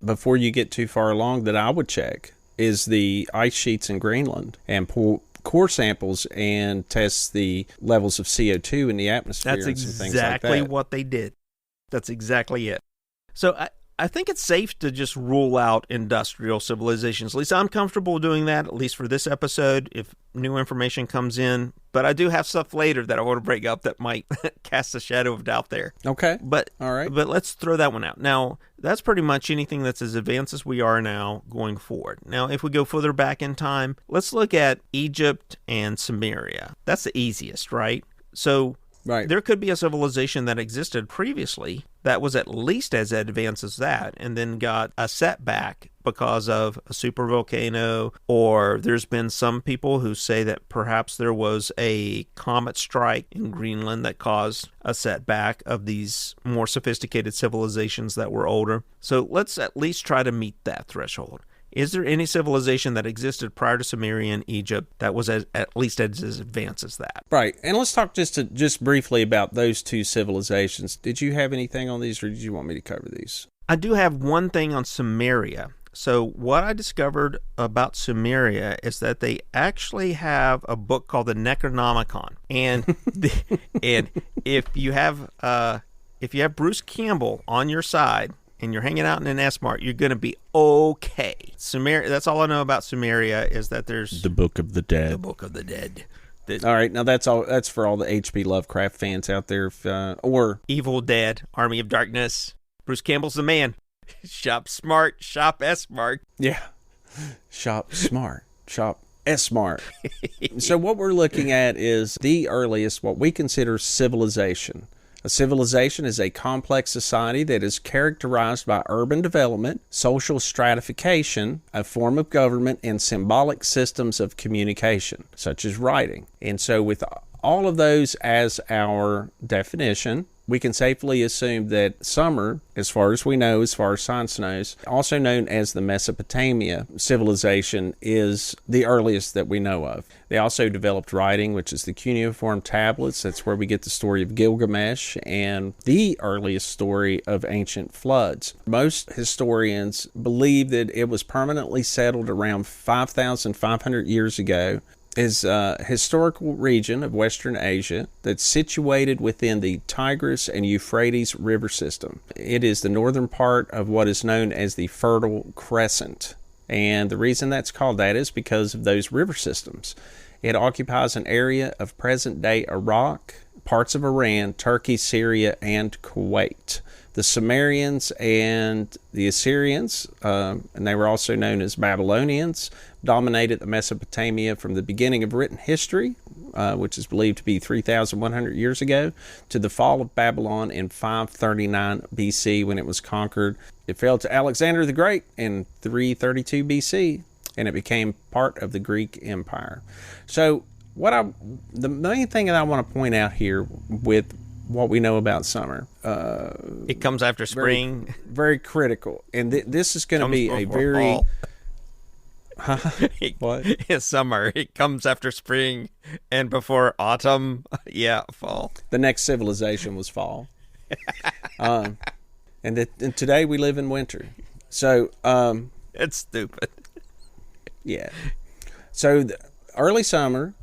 before you get too far along that I would check is the ice sheets in Greenland and pull core samples and test the levels of CO2 in the atmosphere. That's and some things exactly like that. what they did. That's exactly it. So I think it's safe to just rule out industrial civilizations. At least I'm comfortable doing that, at least for this episode, if new information comes in. But I do have stuff later that I want to bring up that might cast a shadow of doubt there. Okay. But all right. But let's throw that one out. Now, that's pretty much anything that's as advanced as we are now going forward. Now, if we go further back in time, let's look at Egypt and Sumeria. That's the easiest, right? So there could be a civilization that existed previously that was at least as advanced as that and then got a setback because of a supervolcano, or there's been some people who say that perhaps there was a comet strike in Greenland that caused a setback of these more sophisticated civilizations that were older. So let's at least try to meet that threshold. Is there any civilization that existed prior to Sumerian Egypt that was at least as advanced as that? Right. And let's talk just briefly about those two civilizations. Did you have anything on these, or did you want me to cover these? I do have one thing on Sumeria. So what I discovered about Sumeria is that they actually have a book called the Necronomicon. And and if you have Bruce Campbell on your side, and you're hanging out in an S-Mart, you're going to be okay. Sumeria, that's all I know about Sumeria, is that there's... The Book of the Dead. The Book of the Dead. All right, now that's for all the H.P. Lovecraft fans out there. Or Evil Dead, Army of Darkness. Bruce Campbell's the man. Shop smart, shop S-Mart. Yeah. Shop smart, shop S-Mart. So what we're looking at is the earliest, what we consider civilization. A civilization is a complex society that is characterized by urban development, social stratification, a form of government, and symbolic systems of communication, such as writing. And so with all of those as our definition, we can safely assume that Sumer, as far as we know, as far as science knows, also known as the Mesopotamia civilization, is the earliest that we know of. They also developed writing, which is the cuneiform tablets. That's where we get the story of Gilgamesh and the earliest story of ancient floods. Most historians believe that it was permanently settled around 5,500 years ago. Is a historical region of Western Asia that's situated within the Tigris and Euphrates river system. It is the northern part of what is known as the Fertile Crescent. And the reason that's called that is because of those river systems. It occupies an area of present-day Iraq, parts of Iran, Turkey, Syria, and Kuwait. The Sumerians and the Assyrians, and they were also known as Babylonians, dominated the Mesopotamia from the beginning of written history, which is believed to be 3,100 years ago, to the fall of Babylon in 539 BC when it was conquered. It fell to Alexander the Great in 332 BC, and it became part of the Greek Empire. So the main thing that I want to point out here with what we know about summer. It comes after spring. Very, very critical. And this is going to be a very... Fall. What? It's summer. It comes after spring and before autumn. Yeah, fall. The next civilization was fall. And today we live in winter. So... it's stupid. Yeah. So the early summer...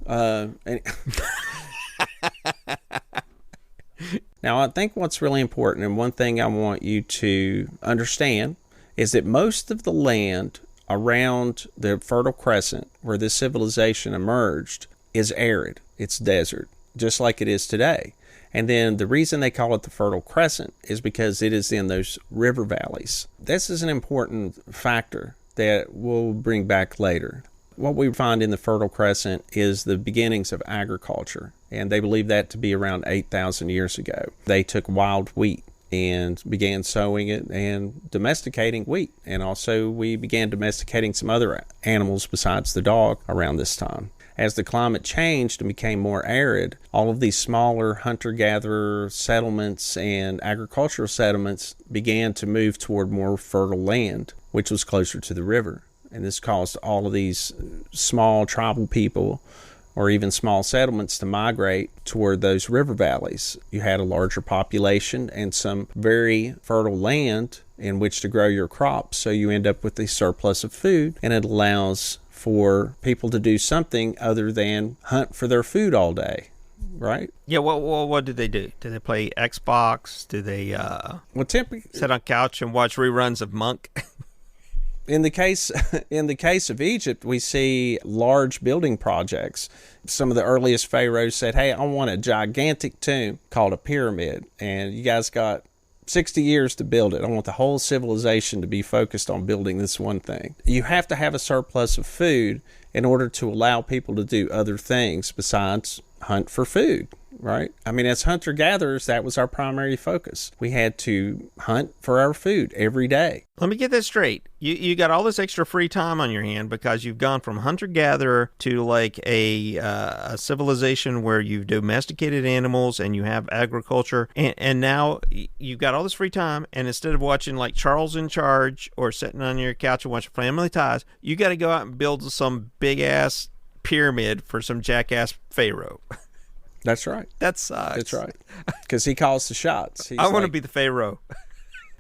Now, I think what's really important, and one thing I want you to understand, is that most of the land around the Fertile Crescent, where this civilization emerged, is arid. It's desert, just like it is today. And then the reason they call it the Fertile Crescent is because it is in those river valleys. This is an important factor that we'll bring back later. What we find in the Fertile Crescent is the beginnings of agriculture, and they believe that to be around 8,000 years ago. They took wild wheat and began sowing it and domesticating wheat. And also we began domesticating some other animals besides the dog around this time. As the climate changed and became more arid, all of these smaller hunter-gatherer settlements and agricultural settlements began to move toward more fertile land, which was closer to the river. And this caused all of these small tribal people or even small settlements to migrate toward those river valleys. You had a larger population and some very fertile land in which to grow your crops, so you end up with a surplus of food, and it allows for people to do something other than hunt for their food all day. right? Yeah, what did they do? Did they play Xbox? Did they sit on couch and watch reruns of Monk? In the case of Egypt, we see large building projects. Some of the earliest pharaohs said, "Hey, I want a gigantic tomb called a pyramid, and you guys got 60 years to build it. I want the whole civilization to be focused on building this one thing." You have to have a surplus of food in order to allow people to do other things besides hunt for food, right? I mean, as hunter-gatherers, that was our primary focus. We had to hunt for our food every day. Let me get this straight. You got all this extra free time on your hand because you've gone from hunter-gatherer to like a civilization where you've domesticated animals and you have agriculture, and now you've got all this free time, and instead of watching like Charles in Charge or sitting on your couch and watching Family Ties, you got to go out and build some big-ass pyramid for some jackass pharaoh. That's right. That sucks. That's right. Because he calls the shots. I want to be the pharaoh.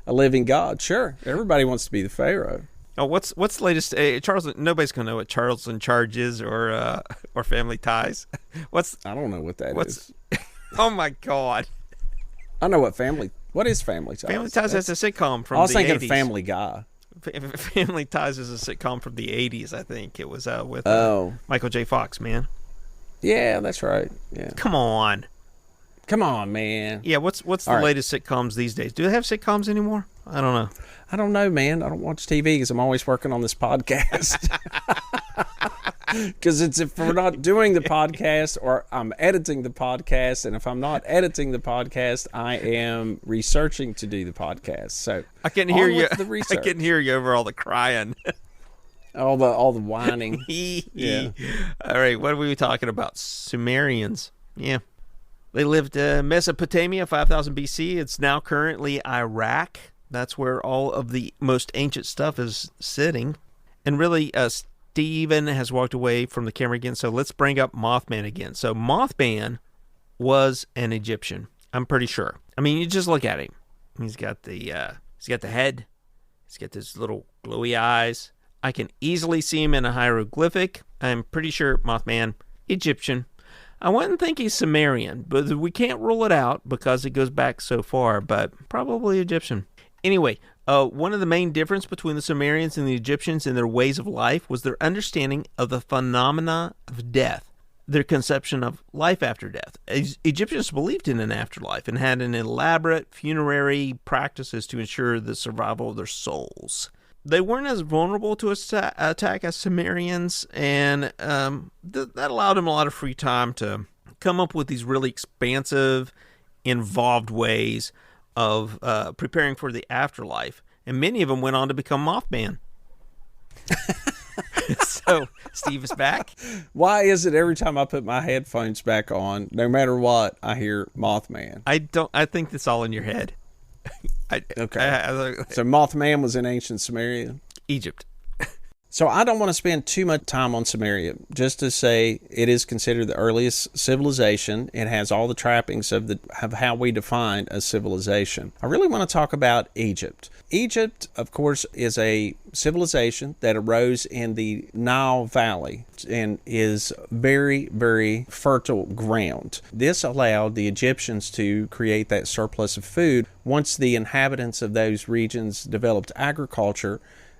A living god. Sure. Everybody wants to be the pharaoh. Oh, what's the latest? Charles. Nobody's gonna know what Charles in Charge is or Family Ties. I don't know what that is. Oh my God. I know what is Family Ties? Family Ties is a sitcom from the 80s. I was thinking of Family Guy. Family Ties is a sitcom from the 80s, I think. It was with Michael J. Fox, man. Yeah, that's right. Yeah. Come on, man. Yeah, what's the latest sitcoms these days? Do they have sitcoms anymore? I don't know. I don't know, man. I don't watch TV because I'm always working on this podcast. Because if we're not doing the podcast, or I'm editing the podcast, and if I'm not editing the podcast, I am researching to do the podcast. So I can hear you. I can hear you over all the crying. All the whining. Yeah. All right, what are we talking about? Sumerians. Yeah. They lived in Mesopotamia, 5000 BC. It's now currently Iraq. That's where all of the most ancient stuff is sitting. And really, Steven has walked away from the camera again, so let's bring up Mothman again. So Mothman was an Egyptian, I'm pretty sure. I mean, you just look at him. He's got the head. He's got those little glowy eyes. I can easily see him in a hieroglyphic. I'm pretty sure Mothman, Egyptian. I wouldn't think he's Sumerian, but we can't rule it out because it goes back so far, but probably Egyptian. Anyway, one of the main differences between the Sumerians and the Egyptians in their ways of life was their understanding of the phenomena of death, their conception of life after death. Egyptians believed in an afterlife and had an elaborate funerary practices to ensure the survival of their souls. They weren't as vulnerable to attack as Sumerians, and that allowed them a lot of free time to come up with these really expansive, involved ways of preparing for the afterlife. And many of them went on to become Mothman. So, Steve is back. Why is it every time I put my headphones back on, no matter what, I hear Mothman? I think that's all in your head. Okay. So Mothman was in ancient Sumeria? Egypt. So I don't want to spend too much time on Sumeria. Just to say, it is considered the earliest civilization. It has all the trappings of how we define a civilization. I really want to talk about Egypt. Egypt, of course, is a civilization that arose in the Nile Valley and is very, very fertile ground. This allowed the Egyptians to create that surplus of food. Once the inhabitants of those regions developed agriculture,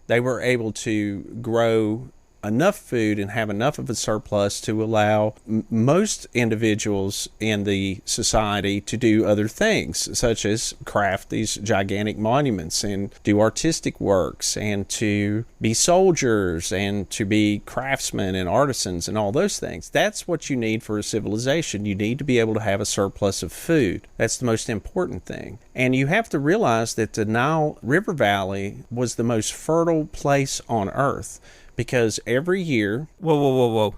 they were able to grow enough food and have enough of a surplus to allow most individuals in the society to do other things, such as craft these gigantic monuments and do artistic works and to be soldiers and to be craftsmen and artisans and all those things. That's what you need for a civilization. You need to be able to have a surplus of food. That's the most important thing. And you have to realize that the Nile River Valley was the most fertile place on earth, because every year... Whoa.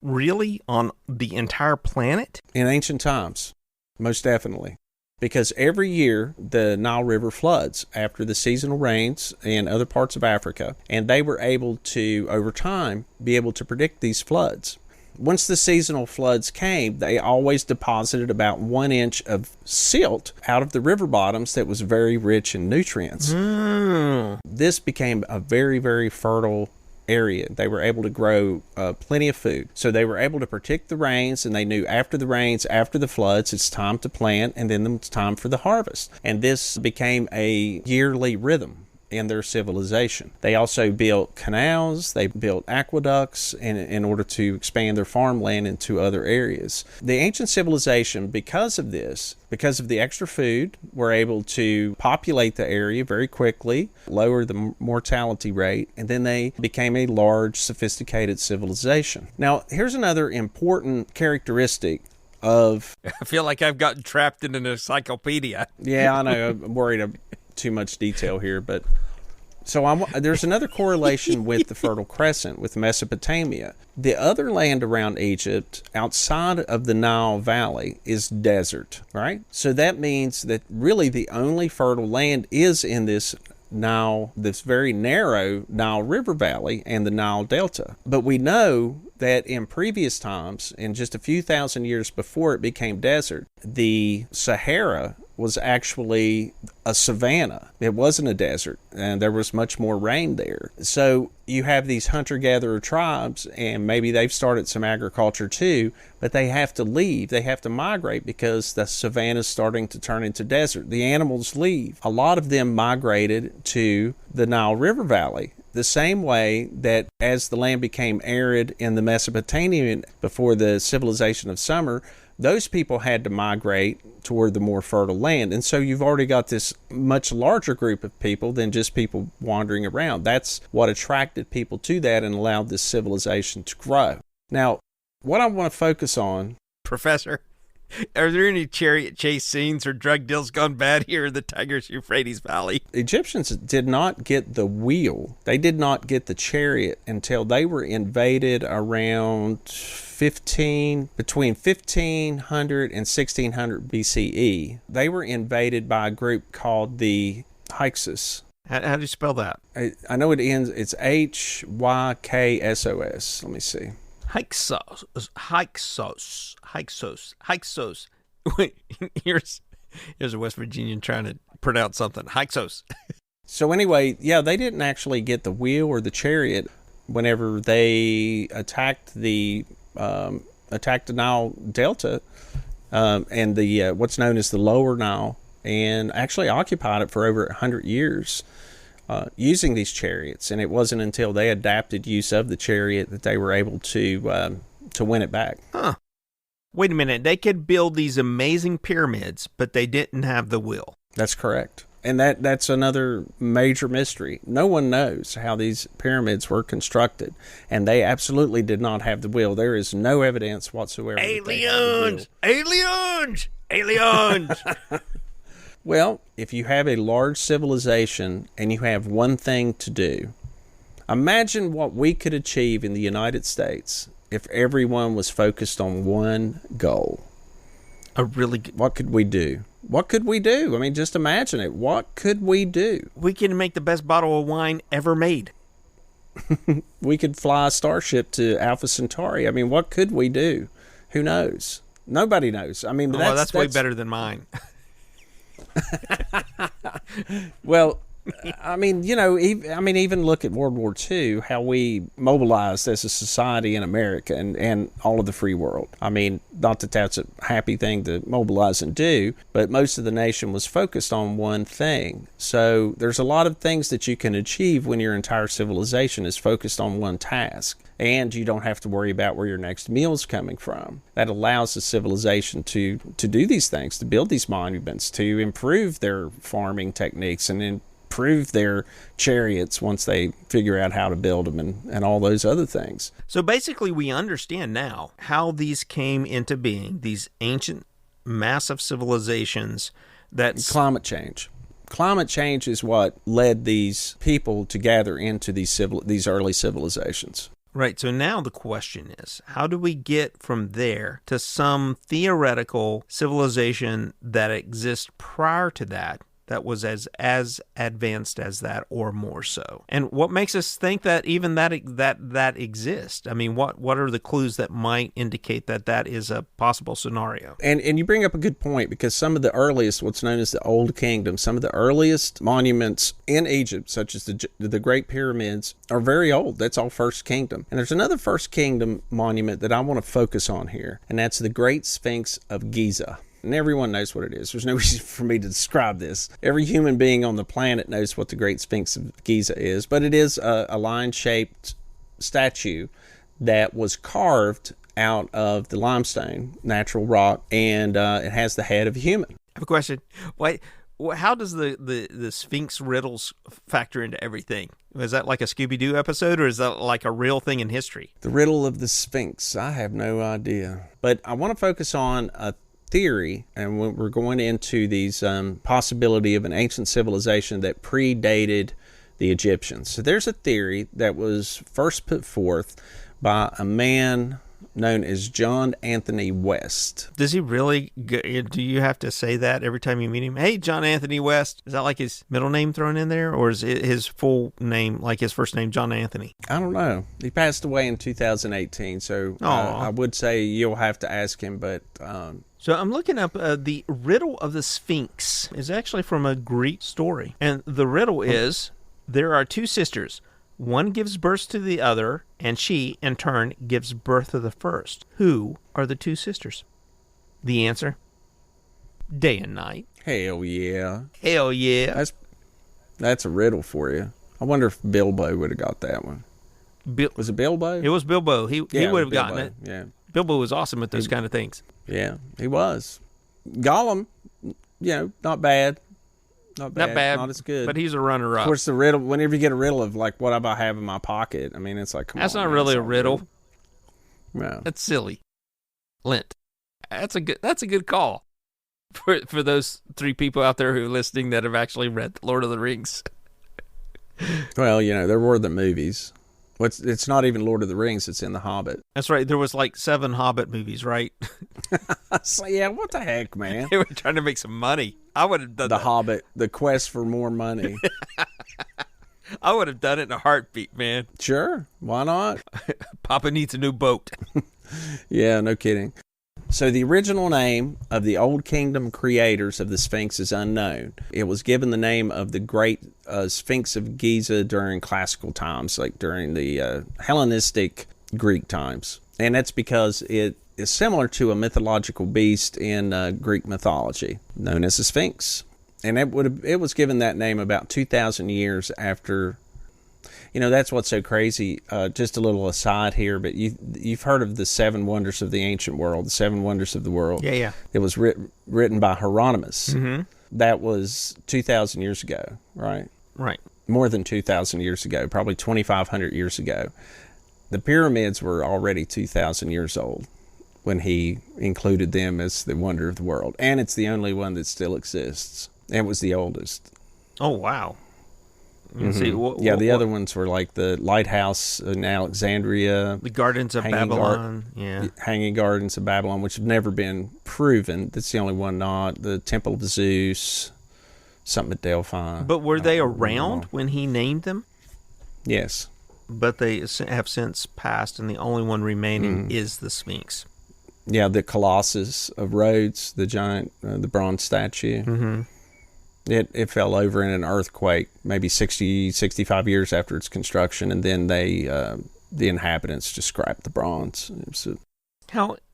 Really? On the entire planet? In ancient times, most definitely. Because every year, the Nile River floods after the seasonal rains in other parts of Africa. And they were able to, over time, be able to predict these floods. Once the seasonal floods came, they always deposited about 1 inch of silt out of the river bottoms that was very rich in nutrients. This became a very, very fertile area. They were able to grow plenty of food. So they were able to predict the rains, and they knew after the rains, after the floods, it's time to plant, and then it's time for the harvest. And this became a yearly rhythm in their civilization. They also built canals, they built aqueducts in order to expand their farmland into other areas. The ancient civilization, because of this, because of the extra food, were able to populate the area very quickly, lower the mortality rate, and then they became a large, sophisticated civilization. Now, here's another important characteristic of... I feel like I've gotten trapped in an encyclopedia. Yeah, I know. I'm worried of too much detail here, but... So there's another correlation with the Fertile Crescent, with Mesopotamia. The other land around Egypt, outside of the Nile Valley, is desert, right? So that means that really the only fertile land is in this very narrow Nile River Valley and the Nile Delta. But we know that in previous times, in just a few thousand years before it became desert, the Sahara was actually a savanna. It wasn't a desert, and there was much more rain there. So you have these hunter-gatherer tribes, and maybe they've started some agriculture too, but they have to leave. They have to migrate because the savanna is starting to turn into desert. The animals leave. A lot of them migrated to the Nile River Valley, the same way that as the land became arid in the Mesopotamian before the civilization of Sumer, those people had to migrate toward the more fertile land. And so you've already got this much larger group of people than just people wandering around. That's what attracted people to that and allowed this civilization to grow. Now, what I want to focus on... Professor, are there any chariot chase scenes or drug deals gone bad here in the Tigris-Euphrates Valley? Egyptians did not get the wheel. They did not get the chariot until they were invaded around between 1500 and 1600 BCE. They were invaded by a group called the Hyksos. How do you spell that? I know it's Hyksos. Let me see. Hyksos. Wait, here's a West Virginian trying to pronounce something. Hyksos. So anyway, yeah, they didn't actually get the wheel or the chariot whenever they attacked the Nile Delta and the what's known as the Lower Nile, and actually occupied it for over 100 years using these chariots. And it wasn't until they adapted use of the chariot that they were able to win it back. Huh. Wait a minute. They could build these amazing pyramids, but they didn't have the will. That's correct. And that's another major mystery. No one knows how these pyramids were constructed, and they absolutely did not have the will. There is no evidence whatsoever. Aliens! Well, if you have a large civilization and you have one thing to do, imagine what we could achieve in the United States if everyone was focused on one goal. What could we do? What could we do? I mean, just imagine it. What could we do? We can make the best bottle of wine ever made. We could fly a starship to Alpha Centauri. I mean, what could we do? Who knows? Nobody knows. I mean, that's way better than mine. Well, I mean, even look at World War II, how we mobilized as a society in America and all of the free world. I mean, not that that's a happy thing to mobilize and do, but most of the nation was focused on one thing. So there's a lot of things that you can achieve when your entire civilization is focused on one task. And you don't have to worry about where your next meal's coming from. That allows the civilization to do these things, to build these monuments, to improve their farming techniques and improve their chariots once they figure out how to build them and all those other things. So basically we understand now how these came into being, these ancient massive civilizations that... Climate change. Climate change is what led these people to gather into these early civilizations. Right, so now the question is, how do we get from there to some theoretical civilization that exists prior to that that was as advanced as that or more so. And what makes us think that even that exists? I mean, what are the clues that might indicate that that is a possible scenario? And you bring up a good point, because some of the earliest, what's known as the Old Kingdom, some of the earliest monuments in Egypt, such as the Great Pyramids, are very old. That's all First Kingdom. And there's another First Kingdom monument that I want to focus on here, and that's the Great Sphinx of Giza. And everyone knows what it is. There's no reason for me to describe this. Every human being on the planet knows what the Great Sphinx of Giza is, but it is a lion-shaped statue that was carved out of the limestone, natural rock, and it has the head of a human. I have a question. How does the Sphinx riddles factor into everything? Is that like a Scooby-Doo episode, or is that like a real thing in history? The riddle of the Sphinx. I have no idea. But I want to focus on a theory, and we're going into these possibility of an ancient civilization that predated the Egyptians. So there's a theory that was first put forth by a man known as John Anthony West. Does he really? Do you have to say that every time you meet him? Hey, John Anthony West. Is that like his middle name thrown in there, or is it his full name, like his first name, John Anthony? I don't know. He passed away in 2018, so I would say you'll have to ask him, but... So I'm looking up the riddle of the Sphinx is actually from a Greek story. And the riddle is, there are two sisters. One gives birth to the other, and she, in turn, gives birth to the first. Who are the two sisters? The answer? Day and night. Hell yeah. Hell yeah. That's a riddle for you. I wonder if Bilbo would have got that one. Was it Bilbo? It was Bilbo. He would have gotten it. Yeah. Bilbo was awesome at those kind of things. Yeah, he was. Gollum, not bad. Not bad. Not as good. But he's a runner-up. Of course, the riddle, whenever you get a riddle of, like, what I have in my pocket, I mean, it's like, come on. That's not really a riddle. No. That's silly. Lint. That's a good call for those three people out there who are listening that have actually read The Lord of the Rings. Well, there were the movies. It's not even Lord of the Rings, it's in The Hobbit. That's right. There was like 7 Hobbit movies, right? So, yeah, what the heck, man? They were trying to make some money. I would have done The Hobbit, the quest for more money. I would have done it in a heartbeat, man. Sure, why not? Papa needs a new boat. Yeah, no kidding. So the original name of the Old Kingdom creators of the Sphinx is unknown. It was given the name of the Great Sphinx of Giza during classical times, like during the Hellenistic Greek times. And that's because it is similar to a mythological beast in Greek mythology, known as the Sphinx. And it was given that name about 2,000 years after... that's what's so crazy. Just a little aside here, but you've heard of the 7 wonders of the ancient world, the 7 wonders of the world. Yeah. It was written by Hieronymus. Mm-hmm. That was 2,000 years ago, right? Right. More than 2,000 years ago, probably 2,500 years ago. The pyramids were already 2,000 years old when he included them as the wonder of the world. And it's the only one that still exists. And it was the oldest. Oh, wow. Mm-hmm. See, the other ones were like the lighthouse in Alexandria, the gardens of Babylon, Hanging Gardens of Babylon, which have never been proven. That's the only one not. The Temple of Zeus, something at Delphi. But were they around when he named them? Yes. But they have since passed, and the only one remaining is the Sphinx. Yeah, the Colossus of Rhodes, the giant, the bronze statue. Mm-hmm. It fell over in an earthquake maybe 60, 65 years after its construction, and then the inhabitants just scrapped the bronze.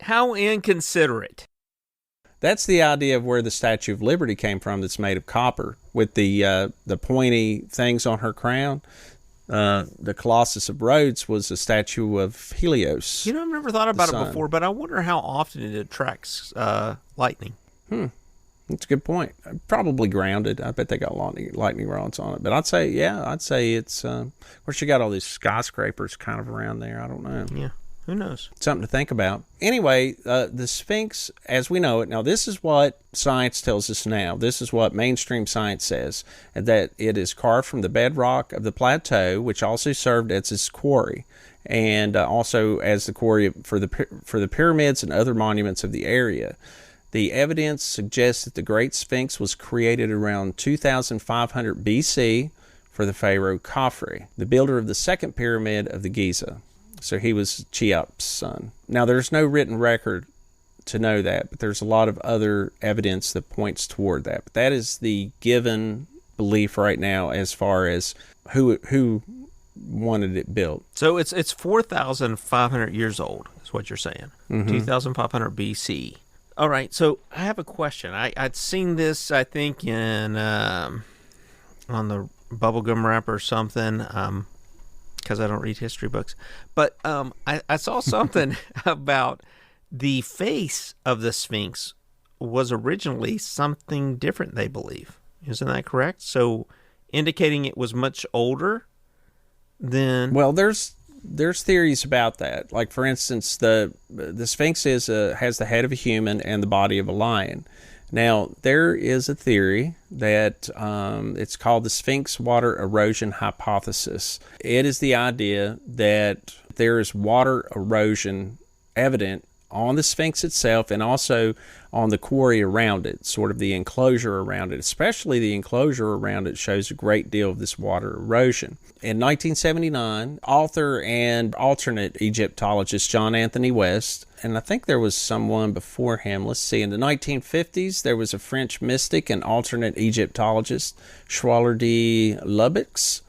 How inconsiderate. That's the idea of where the Statue of Liberty came from, that's made of copper, with the pointy things on her crown. The Colossus of Rhodes was a statue of Helios. I've never thought about it before, but I wonder how often it attracts lightning. That's a good point. Probably grounded. I bet they got lightning rods on it. But I'd say it's... of course, you got all these skyscrapers kind of around there. I don't know. Yeah, who knows? Something to think about. Anyway, the Sphinx, as we know it, now this is what science tells us now. This is what mainstream science says, that it is carved from the bedrock of the plateau, which also served as its quarry, and also as the quarry for the pyramids and other monuments of the area. The evidence suggests that the Great Sphinx was created around 2500 BC for the pharaoh Khafre, the builder of the second pyramid of the Giza. So he was Cheops' son. Now, there's no written record to know that, but there's a lot of other evidence that points toward that. But that is the given belief right now as far as who wanted it built. So it's 4,500 years old, is what you're saying. 2,500 BC. All right, so I have a question. I'd seen this, I think, in on the bubblegum wrap or something, because I don't read history books. But I saw something about the face of the Sphinx was originally something different, they believe. Isn't that correct? So indicating it was much older than... Well, there's theories about that. Like, for instance, the Sphinx has the head of a human and the body of a lion. Now, there is a theory that it's called the Sphinx water erosion hypothesis. It is the idea that there is water erosion evident on the Sphinx itself and also on the quarry around it, sort of the enclosure around it. Especially the enclosure around it shows a great deal of this water erosion. In 1979, author and alternate Egyptologist John Anthony West, and I think there was someone before him, let's see, in the 1950s, there was a French mystic and alternate Egyptologist, Schwaller de Lubbock's,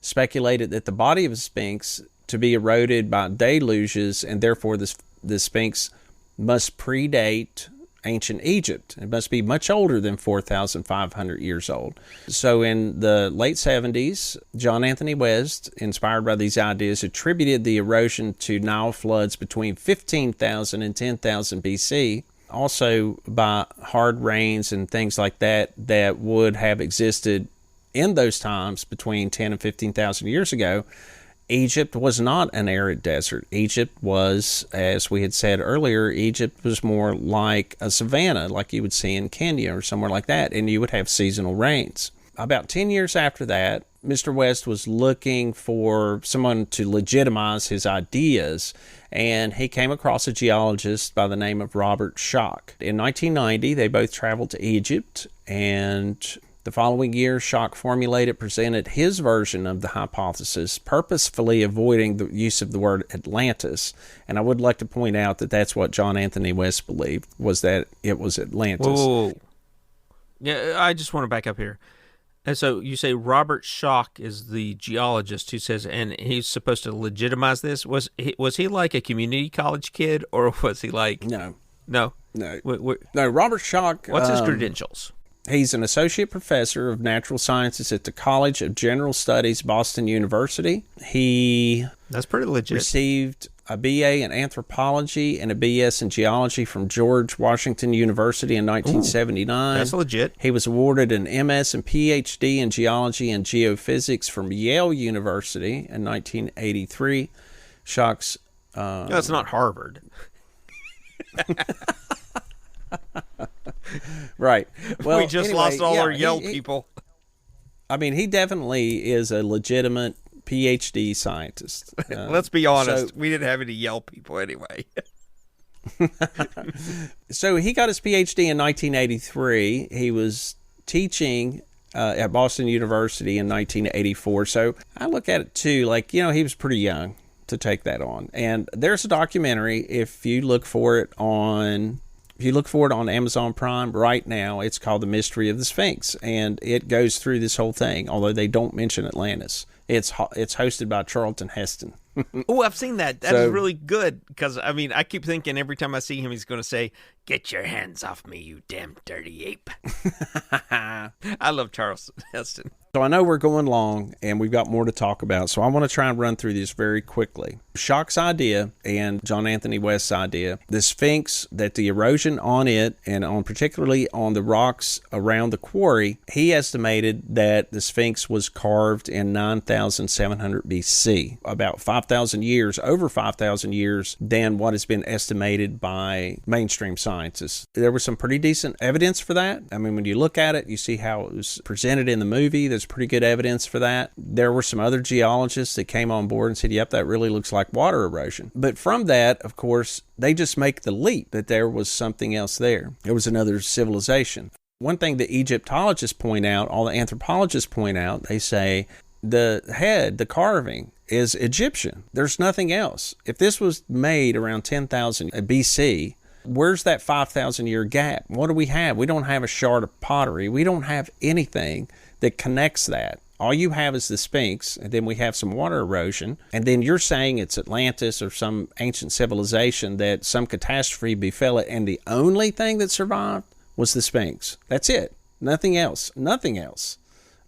speculated that the body of a Sphinx to be eroded by deluges, and therefore the Sphinx must predate ancient Egypt. It must be much older than 4,500 years old. So in the late 70s, John Anthony West, inspired by these ideas, attributed the erosion to Nile floods between 15,000 and 10,000 BC, also by hard rains and things like that that would have existed in those times between 10 and 15,000 years ago. Egypt was not an arid desert. Egypt was, as we had said earlier, Egypt was more like a savanna, like you would see in Kenya or somewhere like that, and you would have seasonal rains. About 10 years after that, Mr. West was looking for someone to legitimize his ideas, and he came across a geologist by the name of Robert Schoch. In 1990, they both traveled to Egypt, and the following year, Schoch presented his version of the hypothesis, purposefully avoiding the use of the word Atlantis. And I would like to point out that that's what John Anthony West believed, was that it was Atlantis. Whoa. Yeah, I just want to back up here. And so you say Robert Schoch is the geologist who says, and he's supposed to legitimize this. Was he like a community college kid, or was he like... No. No? No. No, Robert Schoch... What's his credentials? He's an associate professor of natural sciences at the College of General Studies, Boston University. That's pretty legit. Received a BA in anthropology and a BS in geology from George Washington University in 1979. That's legit. He was awarded an MS and PhD in geology and geophysics from Yale University in 1983. Schoch's... No, it's not Harvard. Right. Well, we just lost all our Yale people. I mean, he definitely is a legitimate PhD scientist. Let's be honest. We didn't have any Yale people anyway. So he got his PhD in 1983. He was teaching at Boston University in 1984. So I look at it too, like, he was pretty young to take that on. And there's a documentary, if you look for it on Amazon Prime right now, it's called The Mystery of the Sphinx, and it goes through this whole thing, although they don't mention Atlantis. It's hosted by Charlton Heston. Oh, I've seen that. That is really good, because, I keep thinking every time I see him, he's going to say, "Get your hands off me, you damn dirty ape." I love Charlton Heston. So I know we're going long, and we've got more to talk about, so I want to try and run through this very quickly. Schoch's idea and John Anthony West's idea, the Sphinx, that the erosion on it, and particularly on the rocks around the quarry, he estimated that the Sphinx was carved in 9,700 BC, about 5,000 years, over 5,000 years than what has been estimated by mainstream scientists. There was some pretty decent evidence for that. When you look at it, you see how it was presented in the movie. There's was pretty good evidence for that. There were some other geologists that came on board and said, yep, that really looks like water erosion. But from that, of course, they just make the leap that there was something else there. There was another civilization. One thing the Egyptologists point out, all the anthropologists point out, they say the head, the carving, is Egyptian. There's nothing else. If this was made around 10,000 BC, where's that 5,000 year gap? What do we have? We don't have a shard of pottery. We don't have anything that connects that. All you have is the Sphinx, and then we have some water erosion, and then you're saying it's Atlantis or some ancient civilization that some catastrophe befell it, and the only thing that survived was the Sphinx. That's it. Nothing else. Nothing else.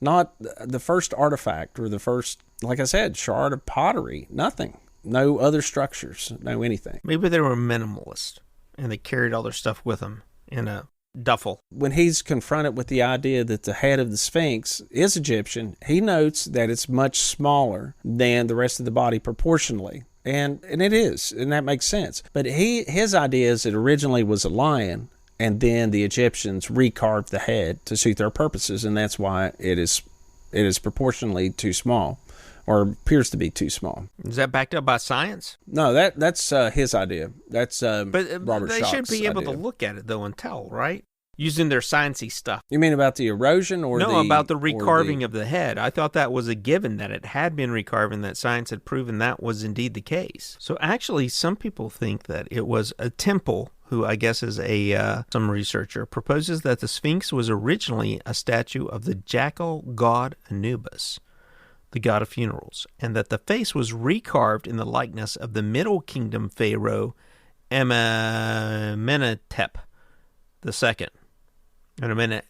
Not the first artifact or the first, like I said, shard of pottery. Nothing. No other structures. No anything. Maybe they were minimalist and they carried all their stuff with them in a duffel. When he's confronted with the idea that the head of the Sphinx is Egyptian, he notes that it's much smaller than the rest of the body proportionally. And it is, and that makes sense. But his idea is it originally was a lion, and then the Egyptians recarved the head to suit their purposes, and that's why it is proportionally too small, or appears to be too small. Is that backed up by science? No, that's his idea. That's but Robert they Schoch's should be able idea. to look at it, though, and tell, right? Using their sciencey stuff. You mean about the erosion or about the recarving of the head. I thought that was a given, that it had been recarved and that science had proven that was indeed the case. So actually, some people think that it was a temple, who I guess is some researcher, proposes that the Sphinx was originally a statue of the jackal god Anubis, the god of funerals, and that the face was recarved in the likeness of the Middle Kingdom pharaoh Amenhotep II. Amenhotep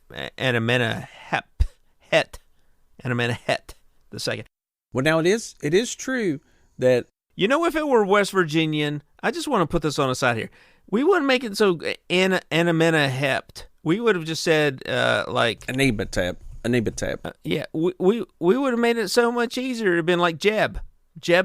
II. Well, now it is true that... You know, if it were West Virginian, I just want to put this on a side here. We wouldn't make it so Amenhotep. We would have just said, like... Amenhotep. Yeah, we would have made it so much easier. It would have been like Jeb II.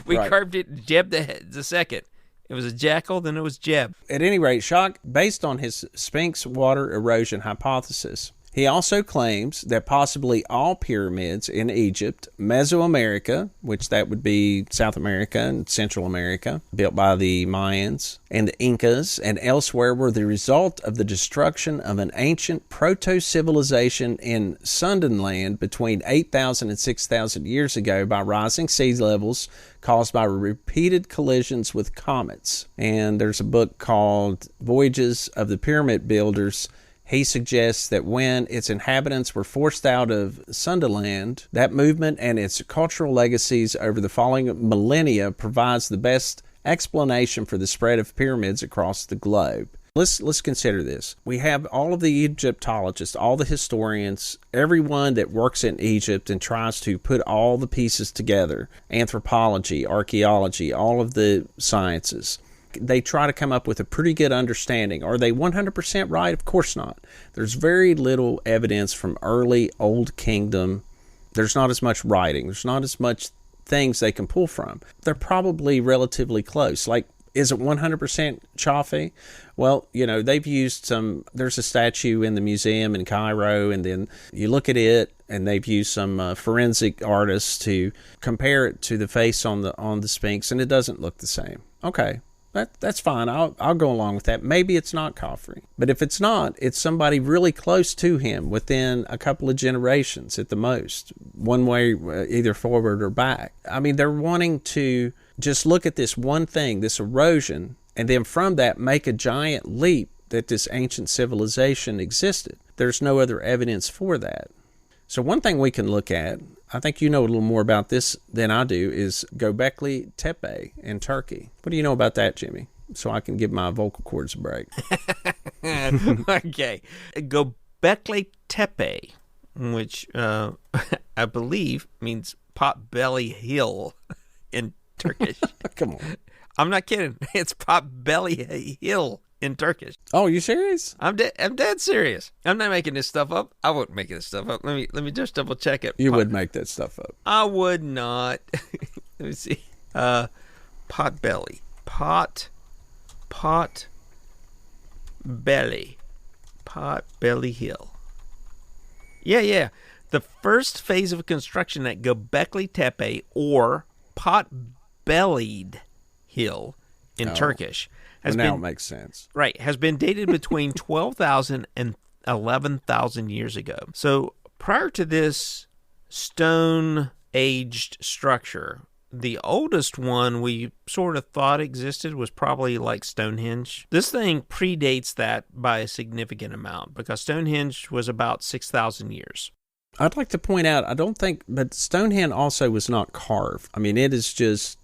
We Right. carved it Jeb the second. It was a jackal, then it was Jeb. At any rate, Schoch, based on his Sphinx water erosion hypothesis, he also claims that possibly all pyramids in Egypt, Mesoamerica, which that would be South America and Central America, built by the Mayans and the Incas and elsewhere, were the result of the destruction of an ancient proto-civilization in Sundenland between 8,000 and 6,000 years ago by rising sea levels caused by repeated collisions with comets. And there's a book called Voyages of the Pyramid Builders. He suggests that when its inhabitants were forced out of Sunderland, that movement and its cultural legacies over the following millennia provides the best explanation for the spread of pyramids across the globe. Let's consider this. We have all of the Egyptologists, all the historians, everyone that works in Egypt and tries to put all the pieces together, anthropology, archaeology, all of the sciences. They try to come up with a pretty good understanding. Are they 100% right? Of course not. There's very little evidence from early Old Kingdom. There's not as much writing. There's not as much things they can pull from. They're probably relatively close. Like, is it 100% Chafi? Well, you know, they've used there's a statue in the museum in Cairo, and then you look at it, and they've used some forensic artists to compare it to the face on the Sphinx, and it doesn't look the same. Okay. That's fine. I'll go along with that. Maybe it's not Khafre. But if it's not, it's somebody really close to him within a couple of generations at the most. One way, either forward or back. I mean, they're wanting to just look at this one thing, this erosion, and then from that make a giant leap that this ancient civilization existed. There's no other evidence for that. So one thing we can look at, I think you know a little more about this than I do, is Göbekli Tepe in Turkey. What do you know about that, Jimmy? So I can give my vocal cords a break. Okay. Göbekli Tepe, which I believe means Potbelly Hill in Turkish. Come on. I'm not kidding. It's Potbelly Hill in Turkish. Oh, you serious? I'm dead serious. I'm not making this stuff up. I wouldn't make this stuff up. Let me just double check it. You would make that stuff up. I would not. Let me see. Potbelly. Potbelly Hill. Yeah. The first phase of construction at Göbekli Tepe, or Pot-Bellied Hill in Turkish, now it makes sense. Right, has been dated between 12,000 and 11,000 years ago. So prior to this stone-aged structure, the oldest one we sort of thought existed was probably like Stonehenge. This thing predates that by a significant amount because Stonehenge was about 6,000 years. I'd like to point out, but Stonehenge also was not carved. I mean, it is just...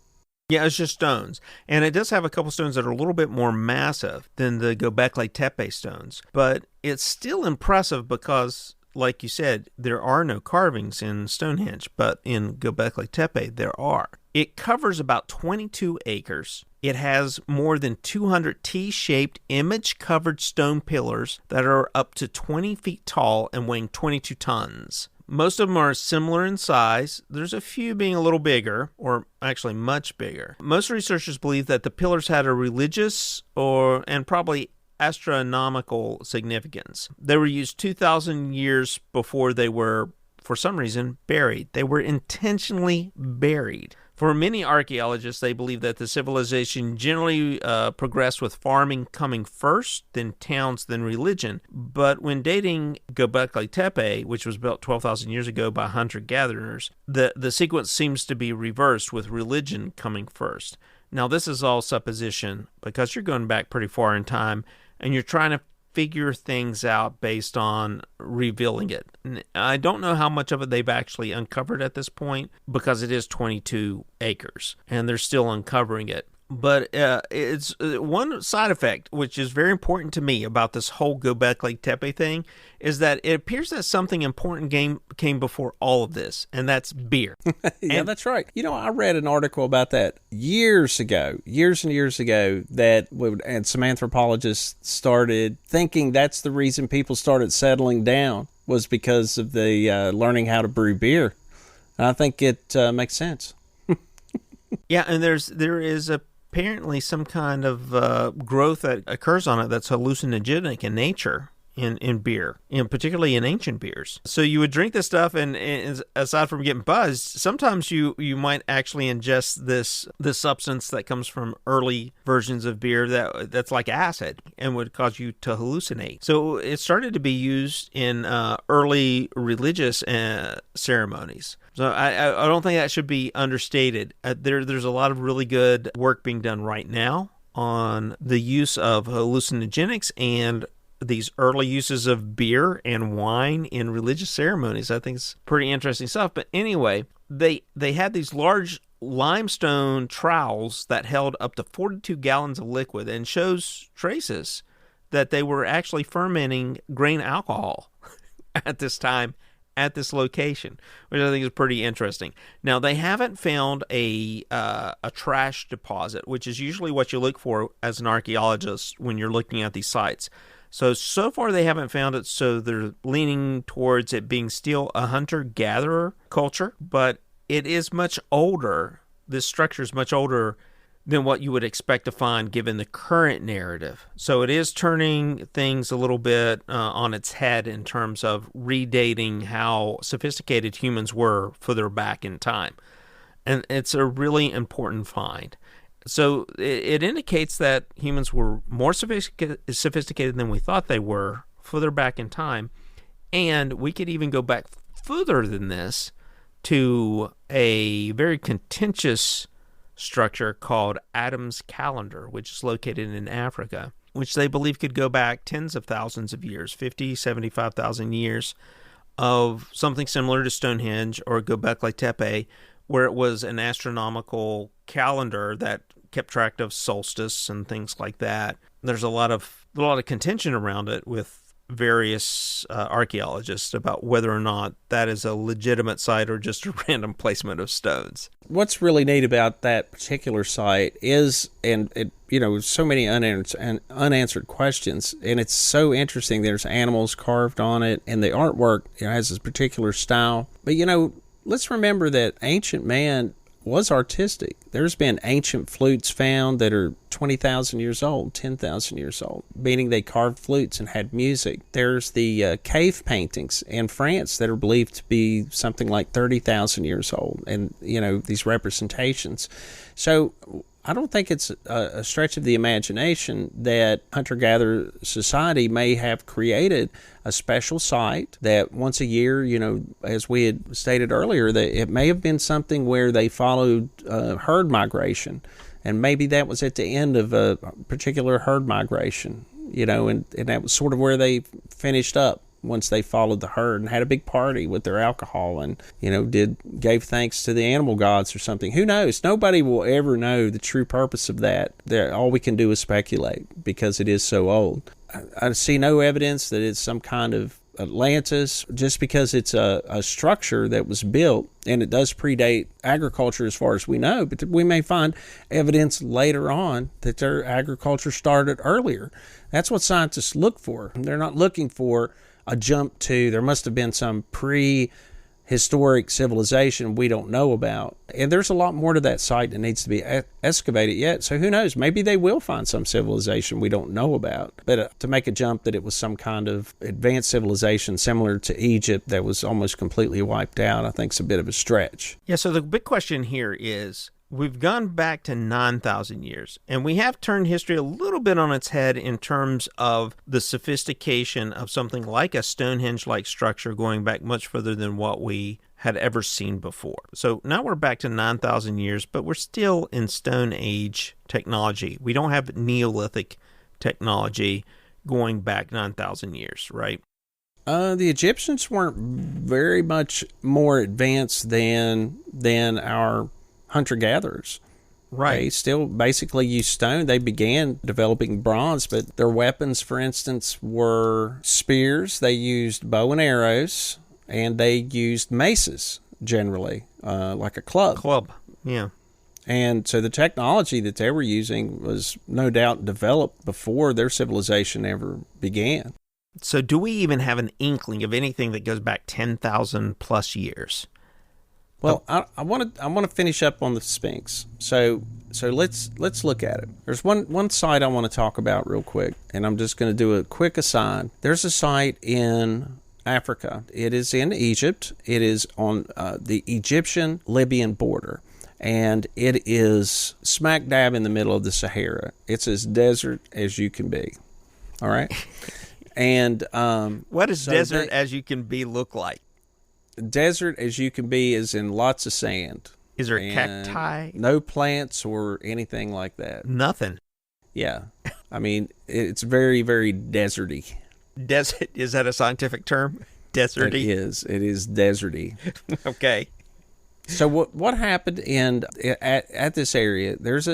Yeah, it's just stones. And it does have a couple stones that are a little bit more massive than the Göbekli Tepe stones. But it's still impressive because, like you said, there are no carvings in Stonehenge, but in Göbekli Tepe there are. It covers about 22 acres. It has more than 200 T-shaped image-covered stone pillars that are up to 20 feet tall and weighing 22 tons. Most of them are similar in size. There's a few being a little bigger, or actually much bigger. Most researchers believe that the pillars had a religious and probably astronomical significance. They were used 2,000 years before they were, for some reason, buried. They were intentionally buried. For many archaeologists, they believe that the civilization generally progressed with farming coming first, then towns, then religion. But when dating Göbekli Tepe, which was built 12,000 years ago by hunter-gatherers, the sequence seems to be reversed with religion coming first. Now, this is all supposition because you're going back pretty far in time and you're trying to figure things out based on revealing it. I don't know how much of it they've actually uncovered at this point because it is 22 acres and they're still uncovering it. But it's one side effect, which is very important to me about this whole Göbekli Tepe thing, is that it appears that something important came before all of this, and that's beer. Yeah, that's right. You know, I read an article about that years and years ago, and some anthropologists started thinking that's the reason people started settling down was because of the learning how to brew beer. And I think it makes sense. Yeah, and there is apparently some kind of growth that occurs on it that's hallucinogenic in nature in beer, particularly in ancient beers. So you would drink this stuff, and aside from getting buzzed, sometimes you might actually ingest this substance that comes from early versions of beer that's like acid and would cause you to hallucinate. So it started to be used in early religious ceremonies. So I don't think that should be understated. There's a lot of really good work being done right now on the use of hallucinogenics and these early uses of beer and wine in religious ceremonies. I think it's pretty interesting stuff. But anyway, they had these large limestone trowels that held up to 42 gallons of liquid and shows traces that they were actually fermenting grain alcohol at this time at this location, which I think is pretty interesting. Now, they haven't found a trash deposit, which is usually what you look for as an archaeologist when you're looking at these sites. So far they haven't found it, so they're leaning towards it being still a hunter-gatherer culture, but it is much older. This structure is much older than what you would expect to find given the current narrative. So it is turning things a little bit on its head in terms of redating how sophisticated humans were further back in time. And it's a really important find. So it indicates that humans were more sophisticated than we thought they were further back in time. And we could even go back further than this to a very contentious structure called Adam's Calendar, which is located in Africa, which they believe could go back tens of thousands of years, 50, 75,000 years of something similar to Stonehenge or Göbekli Tepe, where it was an astronomical calendar that kept track of solstice and things like that. There's a lot of contention around it with various archaeologists about whether or not that is a legitimate site or just a random placement of stones. What's really neat about that particular site is, so many unanswered questions, and it's so interesting. There's animals carved on it, and the artwork has this particular style. But let's remember that ancient man was artistic. There's been ancient flutes found that are 20,000 years old, 10,000 years old, meaning they carved flutes and had music. There's the cave paintings in France that are believed to be something like 30,000 years old, and, these representations. So I don't think it's a stretch of the imagination that hunter-gatherer society may have created a special site that once a year, as we had stated earlier, that it may have been something where they followed herd migration, and maybe that was at the end of a particular herd migration, and that was sort of where they finished up once they followed the herd and had a big party with their alcohol and, gave thanks to the animal gods or something. Who knows? Nobody will ever know the true purpose of that. All we can do is speculate because it is so old. I see no evidence that it's some kind of Atlantis, just because it's a structure that was built, and it does predate agriculture as far as we know, but we may find evidence later on that their agriculture started earlier. That's what scientists look for. They're not looking for a jump to, there must have been some prehistoric civilization we don't know about. And there's a lot more to that site that needs to be excavated yet. So who knows? Maybe they will find some civilization we don't know about. But to make a jump that it was some kind of advanced civilization similar to Egypt that was almost completely wiped out, I think is a bit of a stretch. Yeah, so the big question here is, we've gone back to 9,000 years, and we have turned history a little bit on its head in terms of the sophistication of something like a Stonehenge-like structure going back much further than what we had ever seen before. So now we're back to 9,000 years, but we're still in Stone Age technology. We don't have Neolithic technology going back 9,000 years, right? The Egyptians weren't very much more advanced than our hunter-gatherers. Right. They still basically used stone. They began developing bronze, but their weapons, for instance, were spears. They used bow and arrows, and they used maces, generally, like a club. Club, yeah. And so the technology that they were using was no doubt developed before their civilization ever began. So do we even have an inkling of anything that goes back 10,000 plus years? Well, I want to finish up on the Sphinx. So let's look at it. There's one site I want to talk about real quick, and I'm just going to do a quick aside. There's a site in Africa. It is in Egypt. It is on the Egyptian-Libyan border, and it is smack dab in the middle of the Sahara. It's as desert as you can be. All right. And what does desert as you can be look like? Desert as you can be is in lots of sand. Is there cacti? No plants or anything like that. Nothing. Yeah. I mean, it's very, very deserty. Desert, is that a scientific term? Deserty? It is deserty. Okay. So what happened at this area, there's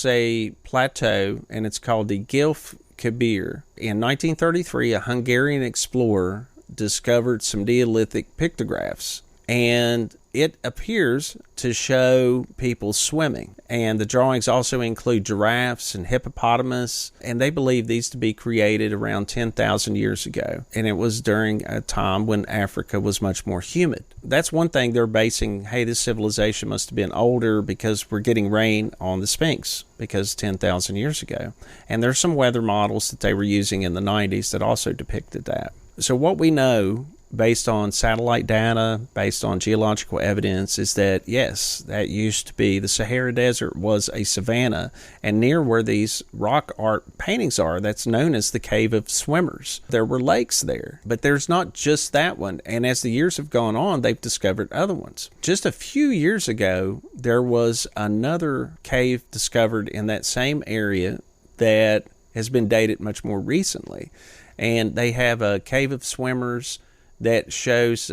a plateau, and it's called the Gilf Kebir. In 1933, a Hungarian explorer discovered some Neolithic pictographs, and it appears to show people swimming. And the drawings also include giraffes and hippopotamus, and they believe these to be created around 10,000 years ago. And it was during a time when Africa was much more humid. That's one thing they're basing, hey, this civilization must have been older because we're getting rain on the Sphinx, because 10,000 years ago. And there's some weather models that they were using in the 90s that also depicted that. So what we know, based on satellite data, based on geological evidence, is that, yes, that used to be the Sahara Desert was a savanna, and near where these rock art paintings are, that's known as the Cave of Swimmers. There were lakes there, but there's not just that one, and as the years have gone on, they've discovered other ones. Just a few years ago, there was another cave discovered in that same area that has been dated much more recently. And they have a Cave of Swimmers that shows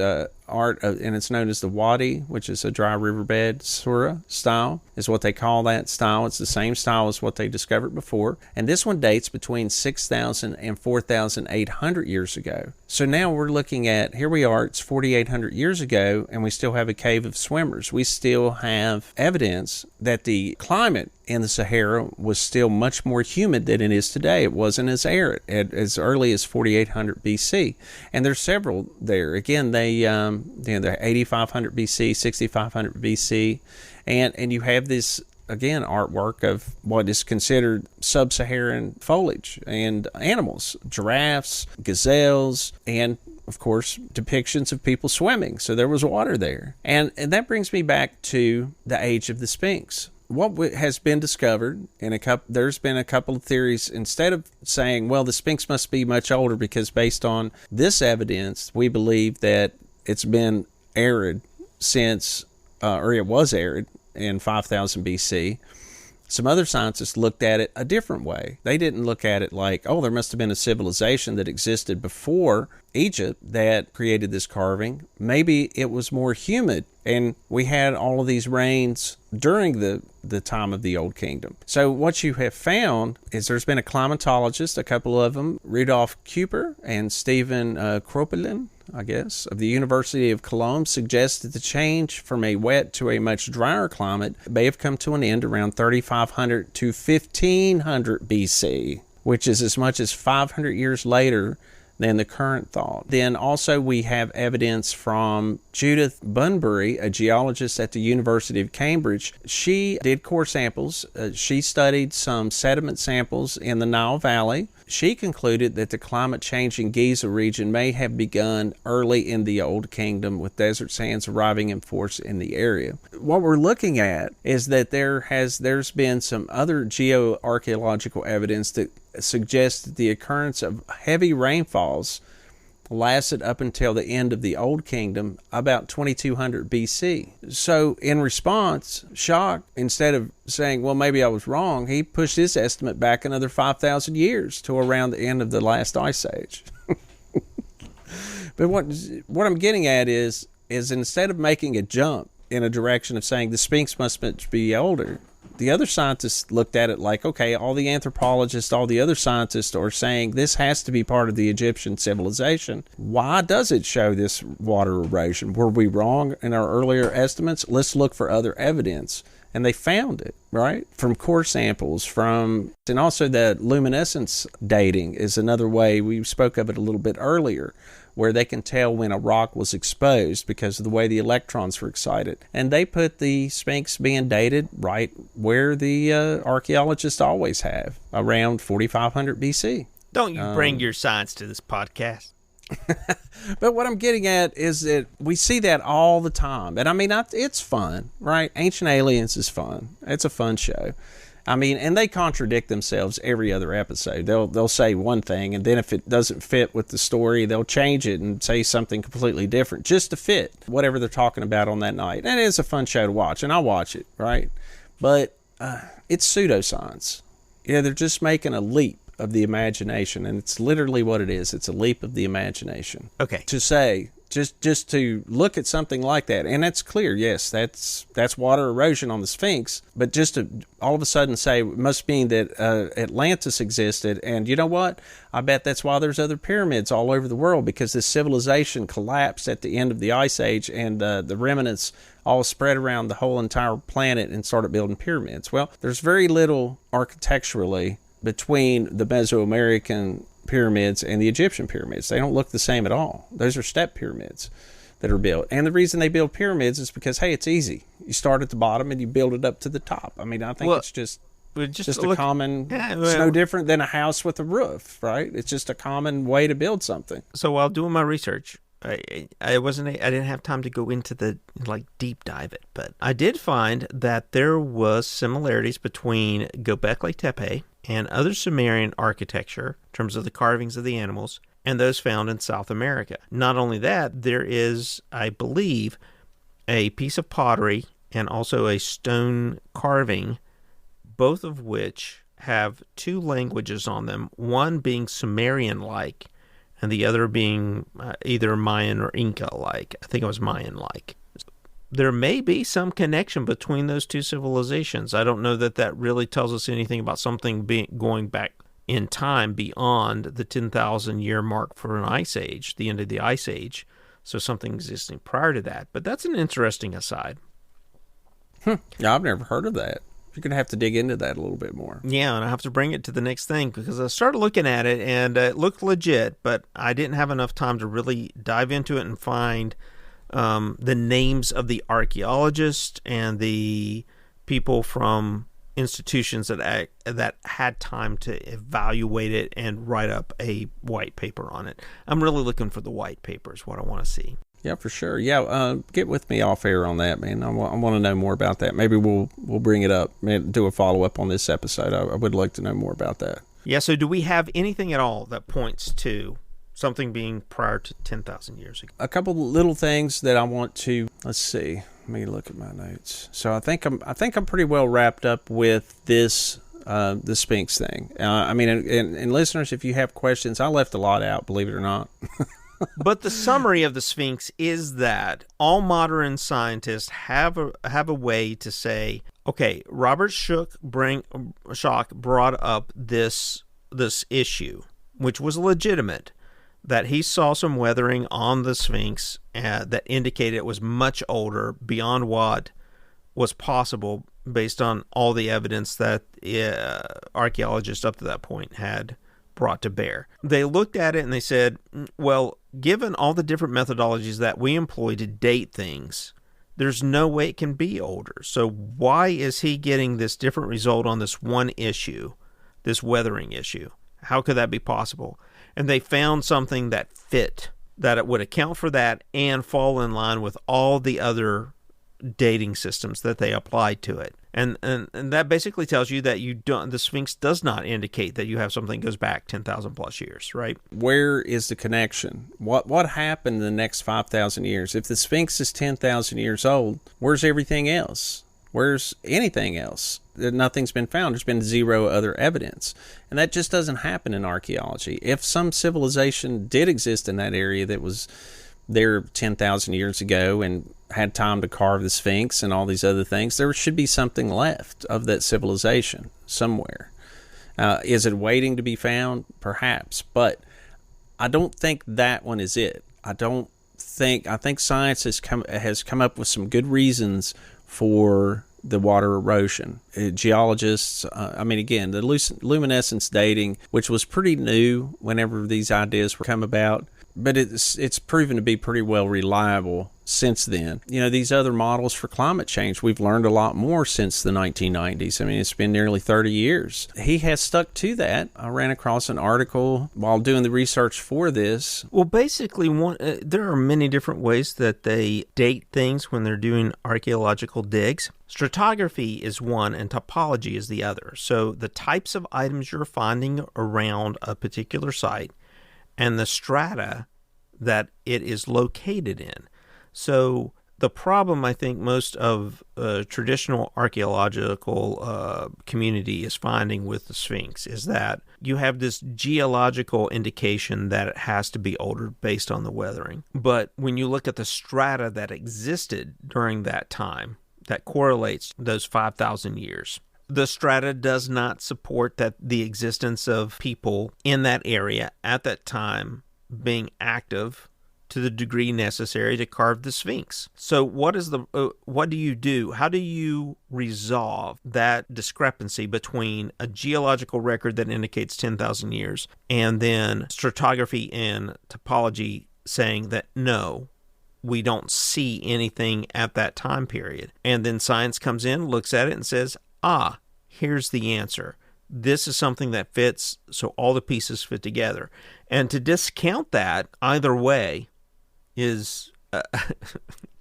art, and it's known as the Wadi, which is a dry riverbed Sura style, is what they call that style. It's the same style as what they discovered before. And this one dates between 6,000 and 4,800 years ago. So now we're looking at, here we are, it's 4,800 years ago, and we still have a Cave of Swimmers. We still have evidence that the climate in the Sahara was still much more humid than it is today. It wasn't as arid as early as 4,800 BC. And there's several there. Again, they from the 8500 BC, 6500 BC, and you have this, again, artwork of what is considered sub-Saharan foliage and animals, giraffes, gazelles, and of course depictions of people swimming. So there was water there. And that brings me back to the age of the Sphinx. What has been discovered, there's been a couple of theories. Instead of saying, well, the Sphinx must be much older because based on this evidence, we believe that it's been arid since, or it was arid in 5000 BC. Some other scientists looked at it a different way. They didn't look at it like, oh, there must have been a civilization that existed before Egypt that created this carving. Maybe it was more humid, and we had all of these rains during the time of the Old Kingdom. So what you have found is there's been a climatologist, a couple of them, Rudolf Kuper and Stephen Kropelin, I guess, of the University of Cologne, suggested the change from a wet to a much drier climate may have come to an end around 3500 to 1500 BC, which is as much as 500 years later than the current thought. Then also we have evidence from Judith Bunbury, a geologist at the University of Cambridge. She did core samples. She studied some sediment samples in the Nile Valley. She concluded that the climate change in Giza region may have begun early in the Old Kingdom, with desert sands arriving in force in the area. What we're looking at is that there's been some other geoarchaeological evidence that suggests that the occurrence of heavy rainfalls lasted up until the end of the Old Kingdom, about 2200 BC. So in response, Schock, instead of saying, well, maybe I was wrong, he pushed his estimate back another 5,000 years to around the end of the last ice age. But what I'm getting at is instead of making a jump in a direction of saying the Sphinx must be older, the other scientists looked at it like, okay, all the anthropologists, all the other scientists are saying this has to be part of the Egyptian civilization. Why does it show this water erosion? Were we wrong in our earlier estimates? Let's look for other evidence. And they found it, right? From core samples, and also the luminescence dating is another way. We spoke of it a little bit earlier, where they can tell when a rock was exposed because of the way the electrons were excited. And they put the Sphinx being dated right where the archaeologists always have, around 4500 BC. Don't you bring your science to this podcast. But what I'm getting at is that we see that all the time. And I mean, it's fun, right? Ancient Aliens is fun. It's a fun show. I mean, and they contradict themselves every other episode. They'll say one thing, and then if it doesn't fit with the story, they'll change it and say something completely different just to fit whatever they're talking about on that night. And it is a fun show to watch, and I'll watch it, right? But it's pseudoscience. Yeah, they're just making a leap of the imagination, and it's literally what it is. It's a leap of the imagination. Okay. To say, just to look at something like that, and that's clear, yes, that's water erosion on the Sphinx, but just to all of a sudden say it must mean that Atlantis existed, and you know what? I bet that's why there's other pyramids all over the world, because this civilization collapsed at the end of the Ice Age, and the remnants all spread around the whole entire planet and started building pyramids. Well, there's very little architecturally between the Mesoamerican pyramids and the Egyptian pyramids. They don't look the same at all. Those are step pyramids that are built. And the reason they build pyramids is because, hey, it's easy. You start at the bottom and you build it up to the top. I mean, I think it's just a common, it's no different than a house with a roof, right? It's just a common way to build something. So while doing my research, I didn't have time to go into the deep dive it, but I did find that there was similarities between Göbekli Tepe and other Sumerian architecture in terms of the carvings of the animals and those found in South America. Not only that, there is, I believe, a piece of pottery and also a stone carving, both of which have two languages on them, one being Sumerian-like and the other being either Mayan or Inca-like. I think it was Mayan-like. There may be some connection between those two civilizations. I don't know that really tells us anything about something going back in time beyond the 10,000 year mark for an ice age, the end of the ice age. So something existing prior to that. But that's an interesting aside. Yeah, I've never heard of that. You're going to have to dig into that a little bit more. Yeah, and I have to bring it to the next thing because I started looking at it and it looked legit, but I didn't have enough time to really dive into it and find the names of the archaeologists and the people from institutions that had time to evaluate it and write up a white paper on it. I'm really looking for the white paper is what I want to see. Yeah, for sure. Yeah, get with me off air on that, man. I want to know more about that. Maybe we'll bring it up, do a follow-up on this episode. I would like to know more about that. Yeah, so do we have anything at all that points to something being prior to 10,000 years ago? A couple little things that I want to, let's see. Let me look at my notes. So I think I'm pretty well wrapped up with this the Sphinx thing. I mean, and listeners, if you have questions, I left a lot out, believe it or not. But the summary of the Sphinx is that all modern scientists have a way to say, okay, Robert Schoch brought up this issue, which was legitimate, that he saw some weathering on the Sphinx that indicated it was much older, beyond what was possible based on all the evidence that archaeologists up to that point had brought to bear. They looked at it and they said, well, given all the different methodologies that we employ to date things, there's no way it can be older. So why is he getting this different result on this one issue, this weathering issue? How could that be possible? And they found something that fit, that it would account for that and fall in line with all the other dating systems that they applied to it. And that basically tells you that the Sphinx does not indicate that you have something that goes back 10,000 plus years, right? Where is the connection? What happened in the next 5,000 years? If the Sphinx is 10,000 years old, where's everything else? Where's anything else? Nothing's been found. There's been zero other evidence. And that just doesn't happen in archaeology. If some civilization did exist in that area that was there 10,000 years ago and had time to carve the Sphinx and all these other things, there should be something left of that civilization somewhere. Is it waiting to be found? Perhaps. But I don't think that one is it. I think science has come up with some good reasons for the water erosion. Geologists, again, the luminescence dating, which was pretty new whenever these ideas were come about, but it's proven to be pretty well reliable since then. These other models for climate change, we've learned a lot more since the 1990s. I mean, it's been nearly 30 years. He has stuck to that. I ran across an article while doing the research for this. Well, basically, there are many different ways that they date things when they're doing archaeological digs. Stratigraphy is one and topology is the other. So the types of items you're finding around a particular site and the strata that it is located in. So the problem I think most of traditional archaeological community is finding with the Sphinx is that you have this geological indication that it has to be older based on the weathering. But when you look at the strata that existed during that time, that correlates those 5,000 years. The strata does not support that the existence of people in that area at that time being active to the degree necessary to carve the Sphinx. So what do you do? How do you resolve that discrepancy between a geological record that indicates 10,000 years and then stratigraphy and topology saying that no, we don't see anything at that time period? And then science comes in, looks at it and says, here's the answer. This is something that fits, so all the pieces fit together. And to discount that either way is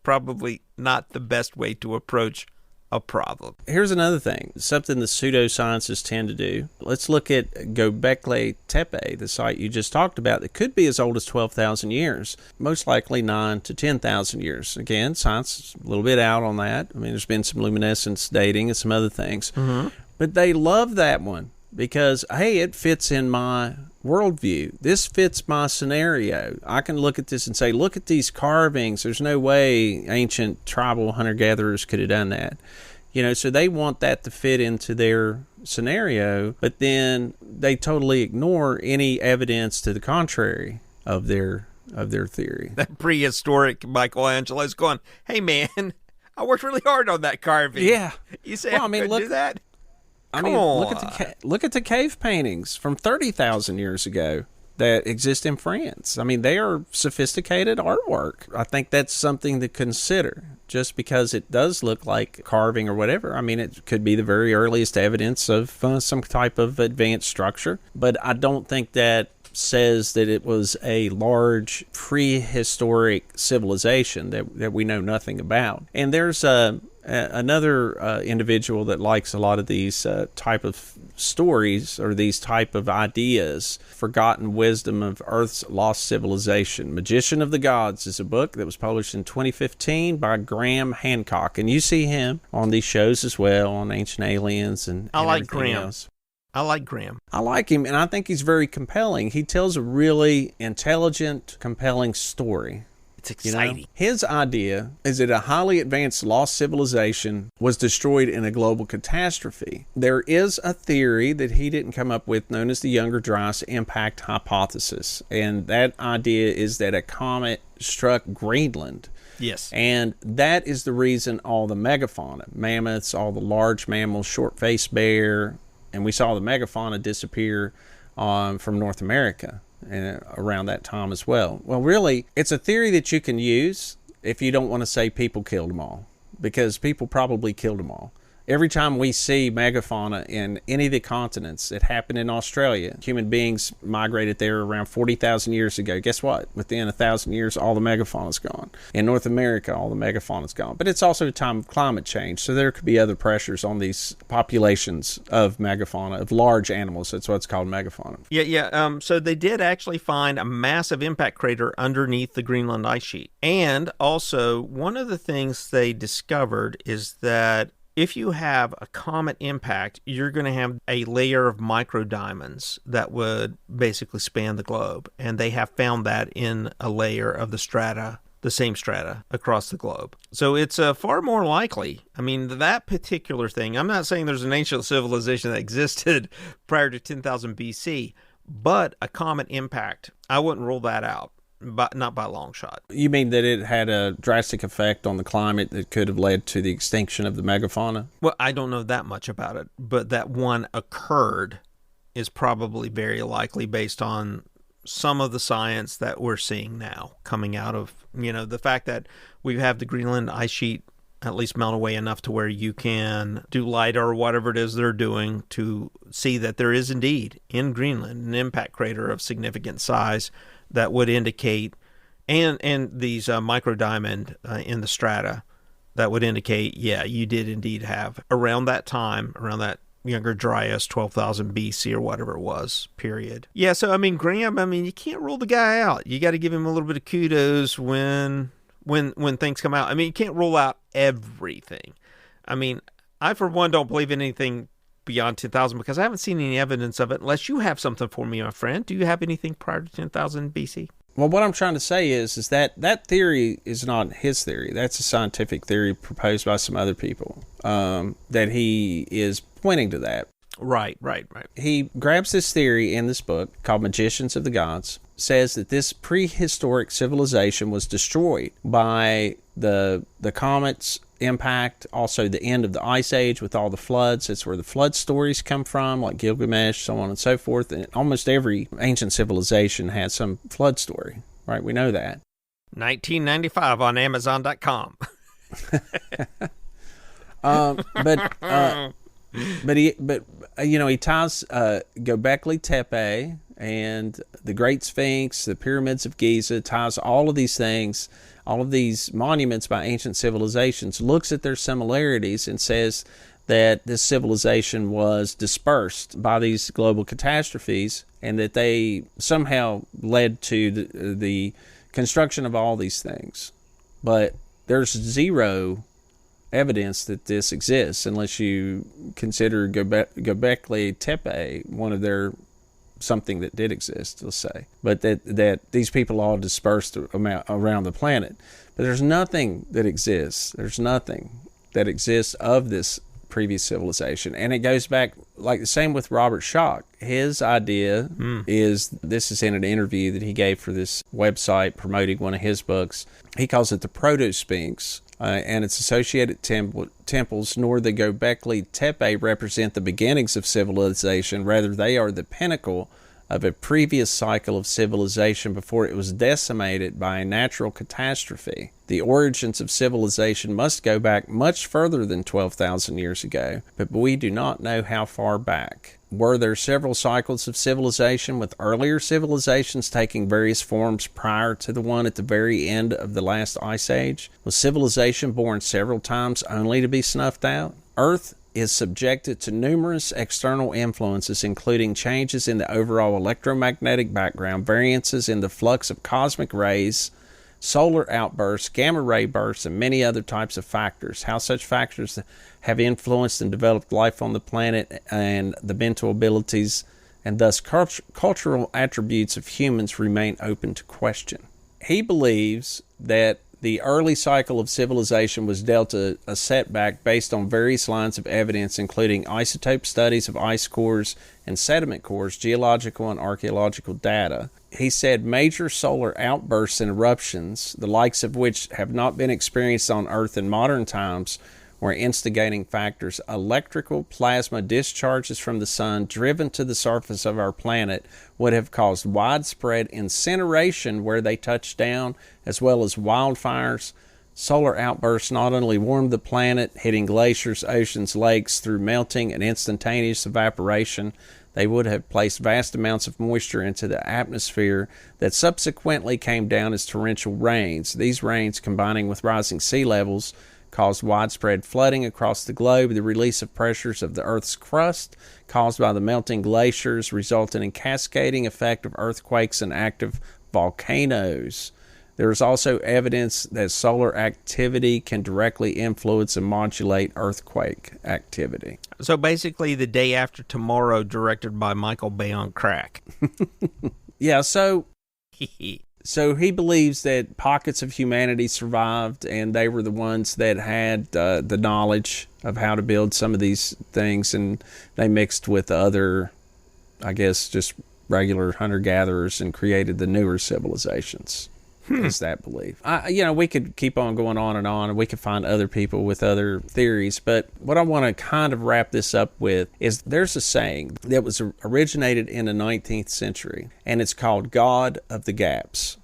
probably not the best way to approach a problem. Here's another thing, something the pseudoscientists tend to do. Let's look at Göbekli Tepe, the site you just talked about, that could be as old as 12,000 years, most likely 9 to 10,000 years. Again, science is a little bit out on that. I mean, there's been some luminescence dating and some other things. Mm-hmm. But they love that one because, hey, it fits in my worldview. This fits my scenario. I can look at this and say, look at these carvings. There's no way ancient tribal hunter-gatherers could have done that. So they want that to fit into their scenario, but then they totally ignore any evidence to the contrary of their theory. That prehistoric Michelangelo's going, hey, man, I worked really hard on that carving. Yeah. You say I could do that? Look at the cave paintings from 30,000 years ago. that exist in France. I mean, they are sophisticated artwork. I think that's something to consider. Just because it does look like carving or whatever, I mean, it could be the very earliest evidence of some type of advanced structure. But I don't think that says that it was a large prehistoric civilization that we know nothing about. And there's another individual that likes a lot of these type of stories or these type of ideas. Forgotten Wisdom of Earth's Lost Civilization. Magician of the Gods is a book that was published in 2015 by Graham Hancock. And you see him on these shows as well, on Ancient Aliens and I like everything Graham. else. I like Graham. I like him, and I think he's very compelling. He tells a really intelligent, compelling story. It's exciting. You know? His idea is that a highly advanced lost civilization was destroyed in a global catastrophe. There is a theory that he didn't come up with known as the Younger Dryas impact hypothesis, and that idea is that a comet struck Greenland. Yes. And that is the reason all the megafauna, mammoths, all the large mammals, short-faced bear, and we saw the megafauna disappear from North America around that time as well. Well, really, it's a theory that you can use if you don't want to say people killed them all, because people probably killed them all. Every time we see megafauna in any of the continents, it happened in Australia. Human beings migrated there around 40,000 years ago. Guess what? Within 1,000 years, all the megafauna's gone. In North America, all the megafauna's gone. But it's also a time of climate change, so there could be other pressures on these populations of megafauna, of large animals. That's what's called megafauna. Yeah. So they did actually find a massive impact crater underneath the Greenland ice sheet. And also, one of the things they discovered is that if you have a comet impact, you're going to have a layer of microdiamonds that would basically span the globe. And they have found that in a layer of the strata, the same strata across the globe. So it's far more likely. I mean, that particular thing, I'm not saying there's an ancient civilization that existed prior to 10,000 BC, but a comet impact, I wouldn't rule that out. But not by a long shot. You mean that it had a drastic effect on the climate that could have led to the extinction of the megafauna? Well, I don't know that much about it, but that one occurred is probably very likely based on some of the science that we're seeing now coming out of, the fact that we have the Greenland ice sheet at least melt away enough to where you can do LiDAR or whatever it is they're doing to see that there is indeed in Greenland an impact crater of significant size that would indicate, and these microdiamond in the strata that would indicate, yeah, you did indeed have around that time, around that Younger Dryas, 12,000 BC or whatever it was, period. Yeah, so I mean, Graham, you can't rule the guy out. You got to give him a little bit of kudos when things come out. You can't rule out everything. I for one don't believe in anything beyond 10,000 because I haven't seen any evidence of it unless you have something for me, my friend. Do you have anything prior to 10,000 BC? Well, what I'm trying to say is that theory is not his theory. That's a scientific theory proposed by some other people that he is pointing to that. Right. He grabs this theory in this book called Magicians of the Gods, says that this prehistoric civilization was destroyed by the comet's impact, also the end of the Ice Age with all the floods. That's where the flood stories come from, like Gilgamesh, so on and so forth. And almost every ancient civilization has some flood story, right? We know that. 1995 on Amazon.com. He ties Göbekli Tepe and the Great Sphinx, the pyramids of Giza, ties all of these things, all of these monuments by ancient civilizations, looks at their similarities and says that this civilization was dispersed by these global catastrophes and that they somehow led to the construction of all these things. But there's zero evidence that this exists unless you consider Göbekli Tepe one of their something that did exist, let's say, but that these people all dispersed around the planet. But there's nothing that exists. There's nothing that exists of this previous civilization. And it goes back, like the same with Robert Schoch. His idea is, this is in an interview that he gave for this website promoting one of his books. He calls it the Proto-Sphinx. And its associated temples, nor the Göbekli Tepe represent the beginnings of civilization. Rather, they are the pinnacle of a previous cycle of civilization before it was decimated by a natural catastrophe. The origins of civilization must go back much further than 12,000 years ago, but we do not know how far back. Were there several cycles of civilization, with earlier civilizations taking various forms prior to the one at the very end of the last ice age? Was civilization born several times only to be snuffed out? Earth is subjected to numerous external influences, including changes in the overall electromagnetic background, variances in the flux of cosmic rays, solar outbursts, gamma ray bursts, and many other types of factors. How such factors have influenced and developed life on the planet and the mental abilities and thus cultural attributes of humans remain open to question. He believes that the early cycle of civilization was dealt a setback based on various lines of evidence, including isotope studies of ice cores and sediment cores, geological and archaeological data. He said major solar outbursts and eruptions, the likes of which have not been experienced on Earth in modern times, were instigating factors. Electrical plasma discharges from the sun driven to the surface of our planet would have caused widespread incineration where they touched down, as well as wildfires. Solar outbursts not only warmed the planet, hitting glaciers, oceans, lakes through melting and instantaneous evaporation, they would have placed vast amounts of moisture into the atmosphere that subsequently came down as torrential rains. These rains, combining with rising sea levels, caused widespread flooding across the globe. The release of pressures of the Earth's crust caused by the melting glaciers resulted in cascading effect of earthquakes and active volcanoes. There is also evidence that solar activity can directly influence and modulate earthquake activity. So basically The Day After Tomorrow, directed by Michael Bay on crack. Yeah, so he believes that pockets of humanity survived, and they were the ones that had the knowledge of how to build some of these things, and they mixed with other, I guess, just regular hunter-gatherers and created the newer civilizations. Is that belief? We could keep on going on, and we could find other people with other theories, but what I want to kind of wrap this up with is there's a saying that was originated in the 19th century, and it's called God of the Gaps.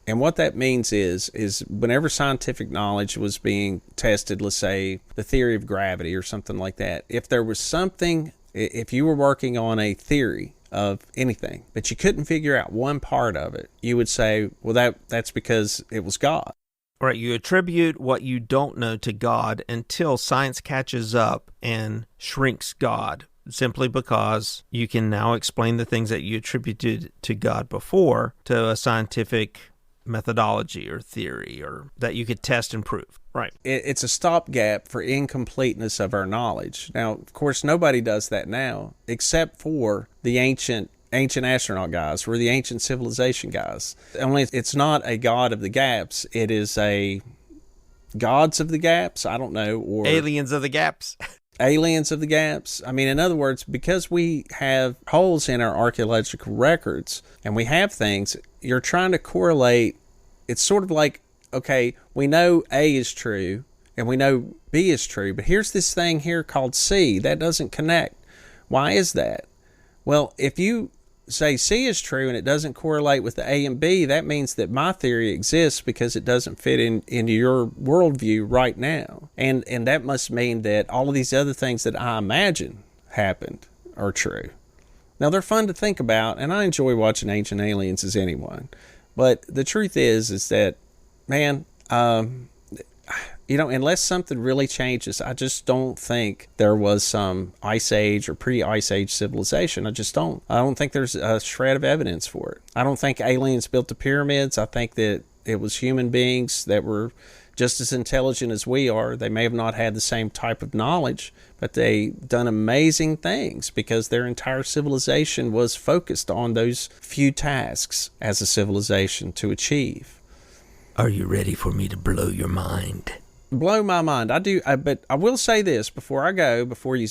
And what that means is whenever scientific knowledge was being tested, let's say the theory of gravity or something like that, if there was something, if you were working on a theory of anything, but you couldn't figure out one part of it, you would say, well, that's because it was God. Right, you attribute what you don't know to God until science catches up and shrinks God, simply because you can now explain the things that you attributed to God before to a scientific methodology or theory, or that you could test and prove. Right. It's a stopgap for incompleteness of our knowledge. Now, of course, nobody does that now, except for the ancient astronaut guys, or the ancient civilization guys. Only it's not a God of the gaps. It is a gods of the gaps. I don't know. Or aliens of the gaps. Aliens of the gaps. I mean, in other words, because we have holes in our archaeological records and we have things, you're trying to correlate. It's sort of like, okay, we know A is true and we know B is true, but here's this thing here called C that doesn't connect. Why is that? Well, if you say C is true and it doesn't correlate with the A and B, that means that my theory exists because it doesn't fit into your worldview right now. And that must mean that all of these other things that I imagine happened are true. Now, they're fun to think about, and I enjoy watching Ancient Aliens as anyone. But the truth is that, man, unless something really changes, I just don't think there was some Ice Age or pre-Ice Age civilization. I just don't. I don't think there's a shred of evidence for it. I don't think aliens built the pyramids. I think that it was human beings that were just as intelligent as we are. They may have not had the same type of knowledge, but they done amazing things because their entire civilization was focused on those few tasks as a civilization to achieve. Are you ready for me to blow your mind? Blow my mind. I do, but I will say this before I go, before you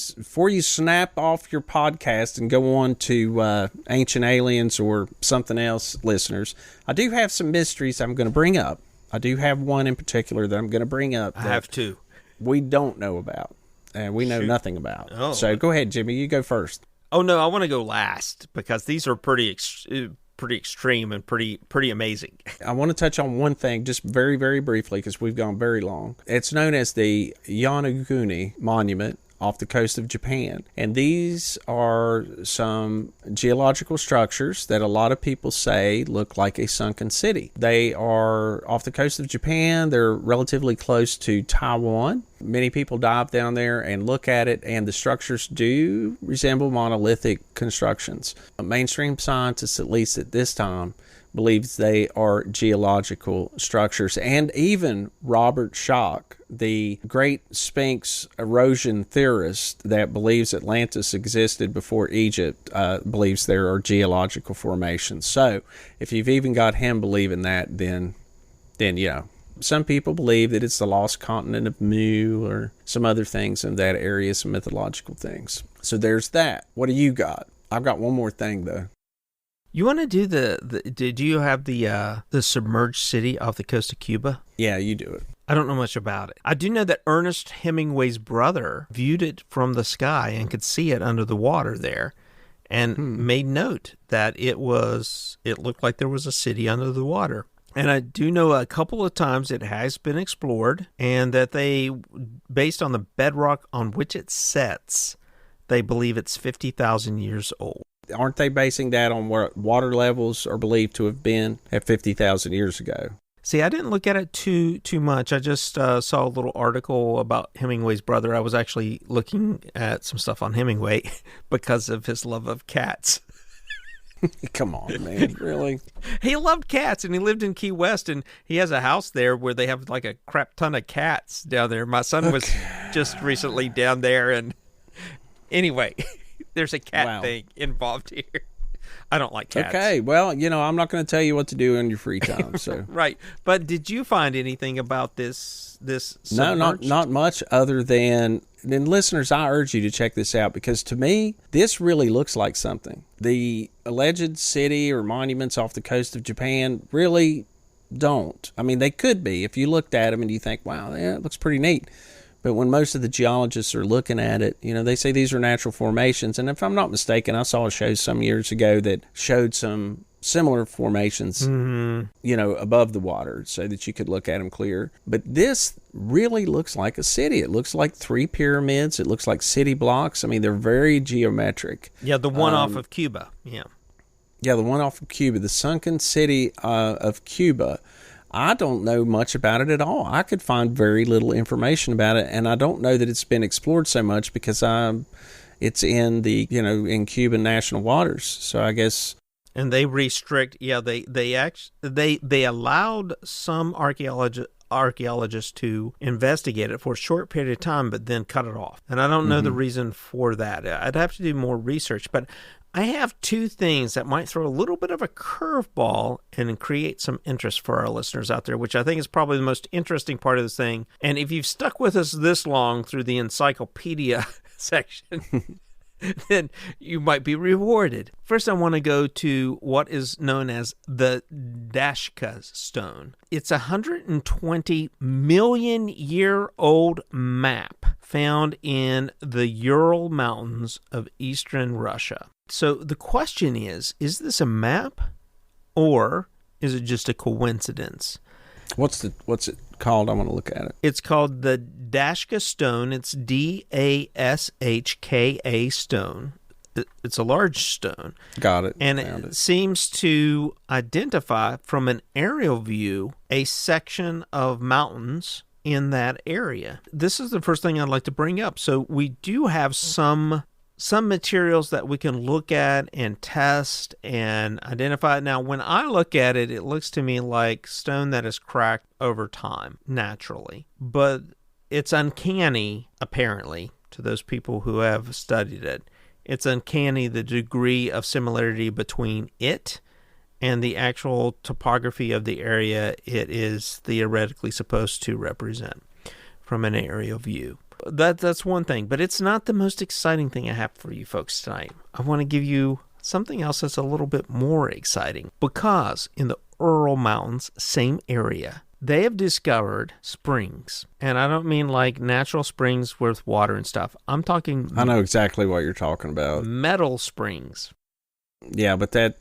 snap off your podcast and go on to Ancient Aliens or something else, listeners. I do have some mysteries I'm going to bring up. I do have one in particular that I'm going to bring up. I have two. We don't know about, and we know nothing about. Oh. So go ahead, Jimmy. You go first. Oh no, I want to go last because these are pretty extreme and pretty amazing. I want to touch on one thing just very, very briefly because we've gone very long. It's known as the Yonaguni Monument off the coast of Japan. And these are some geological structures that a lot of people say look like a sunken city. They are off the coast of Japan. They're relatively close to Taiwan. Many people dive down there and look at it, and the structures do resemble monolithic constructions. Mainstream scientists, at least at this time, believes they are geological structures. And even Robert Schoch, the great Sphinx erosion theorist that believes Atlantis existed before Egypt, believes there are geological formations. So if you've even got him believing that, then yeah. Some people believe that it's the lost continent of Mu or some other things in that area, some mythological things. So there's that. What do you got? I've got one more thing, though. You want to do did you have the submerged city off the coast of Cuba? Yeah, you do it. I don't know much about it. I do know that Ernest Hemingway's brother viewed it from the sky and could see it under the water there and made note that it looked like there was a city under the water. And I do know a couple of times it has been explored, and that they, based on the bedrock on which it sets, they believe it's 50,000 years old. Aren't they basing that on where water levels are believed to have been at 50,000 years ago? See, I didn't look at it too much. I just saw a little article about Hemingway's brother. I was actually looking at some stuff on Hemingway because of his love of cats. Come on, man. Really? He loved cats, and he lived in Key West, and he has a house there where they have like a crap ton of cats down there. My son was just recently down there, and anyway, there's a cat thing involved here. I don't like cats. Okay, well, I'm not going to tell you what to do in your free time. So right, but did you find anything about this? No, not much other than. And listeners, I urge you to check this out because to me, this really looks like something. The alleged city or monuments off the coast of Japan really don't. I mean, they could be if you looked at them and you think, wow, yeah, it looks pretty neat. But when most of the geologists are looking at it, they say these are natural formations. And if I'm not mistaken, I saw a show some years ago that showed some similar formations, above the water so that you could look at them clear. But this really looks like a city. It looks like 3 pyramids. It looks like city blocks. I mean, they're very geometric. Yeah, the one off of Cuba. Yeah. Yeah, the one off of Cuba, the sunken city of Cuba. I don't know much about it at all. I could find very little information about it, and I don't know that it's been explored so much because it's in the in Cuban national waters. So I guess. And they restrict. Yeah, they allowed some archaeologists to investigate it for a short period of time, but then cut it off. And I don't know the reason for that. I'd have to do more research, but I have 2 things that might throw a little bit of a curveball and create some interest for our listeners out there, which I think is probably the most interesting part of this thing. And if you've stuck with us this long through the encyclopedia section, then you might be rewarded. First, I want to go to what is known as the Dashka stone. It's a 120 million year old map found in the Ural Mountains of eastern Russia. So the question is this a map or is it just a coincidence? What's it called? I want to look at it. It's called the Dashka stone. It's Dashka stone. It's a large stone. Got it. And it seems to identify from an aerial view a section of mountains in that area. This is the first thing I'd like to bring up. So we do have some materials that we can look at and test and identify. Now, when I look at it, it looks to me like stone that is cracked over time, naturally. But it's uncanny, apparently, to those people who have studied it. It's uncanny the degree of similarity between it and the actual topography of the area it is theoretically supposed to represent from an aerial view. That's one thing, but it's not the most exciting thing I have for you folks tonight. I want to give you something else that's a little bit more exciting because in the Ural Mountains, same area, they have discovered springs. And I don't mean like natural springs with water and stuff. I'm talking I know exactly what you're talking about. metal springs. Yeah, but the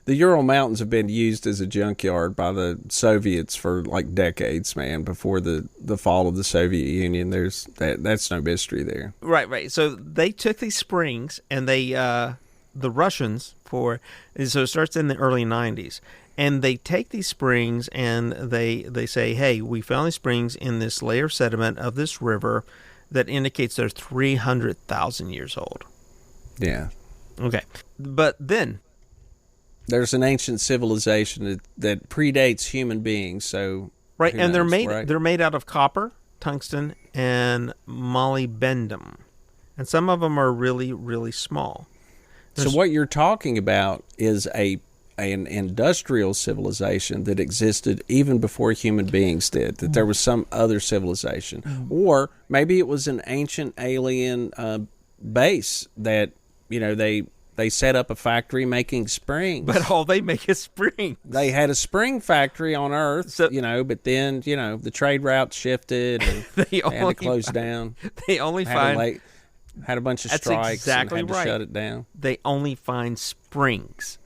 Ural Mountains have been used as a junkyard by the Soviets for like decades, man. Before the fall of the Soviet Union, that's no mystery there. Right. So they took these springs and they, the Russians so it starts in the early 90s. And they take these springs and they say, hey, we found these springs in this layer of sediment of this river that indicates they're 300,000 years old. Yeah. Okay. But then there's an ancient civilization that predates human beings, so right, and knows, they're made out of copper, tungsten, and molybdenum. And some of them are really, really small. So what you're talking about is an industrial civilization that existed even before human beings did, that there was some other civilization. Or maybe it was an ancient alien base that, they set up a factory making springs. But all they make is springs. They had a spring factory on Earth, but then, the trade route shifted and they had to close down. They only had a bunch of strikes exactly and had to shut it down. They only find springs.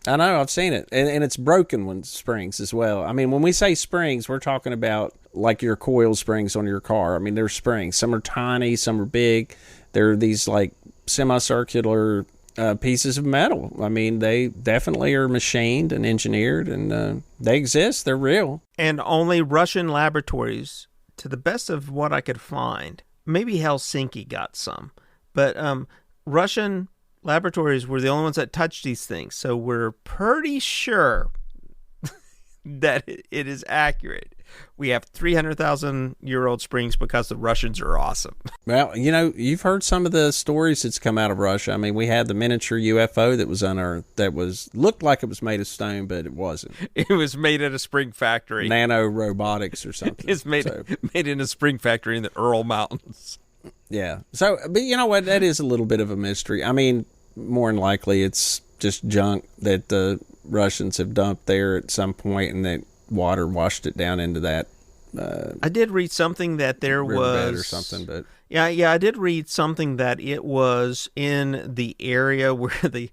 I know, I've seen it. And it's broken springs as well. I mean, when we say springs, we're talking about like your coil springs on your car. I mean, they're springs. Some are tiny, some are big. They're these like semicircular pieces of metal. I mean, they definitely are machined and engineered, and they exist. They're real. And only Russian laboratories, to the best of what I could find, maybe Helsinki got some, but Russian laboratories were the only ones that touched these things. So we're pretty sure that it is accurate. We have 300,000-year-old springs because the Russians are awesome. Well, you've heard some of the stories that's come out of Russia. I mean, we had the miniature UFO that was unearthed that looked like it was made of stone, but it wasn't. It was made at a spring factory. Nano robotics or something. It's made in a spring factory in the Ural Mountains. Yeah. So, but you know what? That is a little bit of a mystery. I mean, more than likely, it's just junk that the Russians have dumped there at some point, and that water washed it down into that. I did read something that there was or something, but yeah, I did read something that it was in the area where they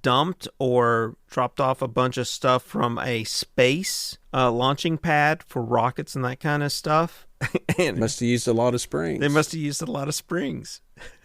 dumped or dropped off a bunch of stuff from a space launching pad for rockets and that kind of stuff. And must have used a lot of springs. They must have used a lot of springs.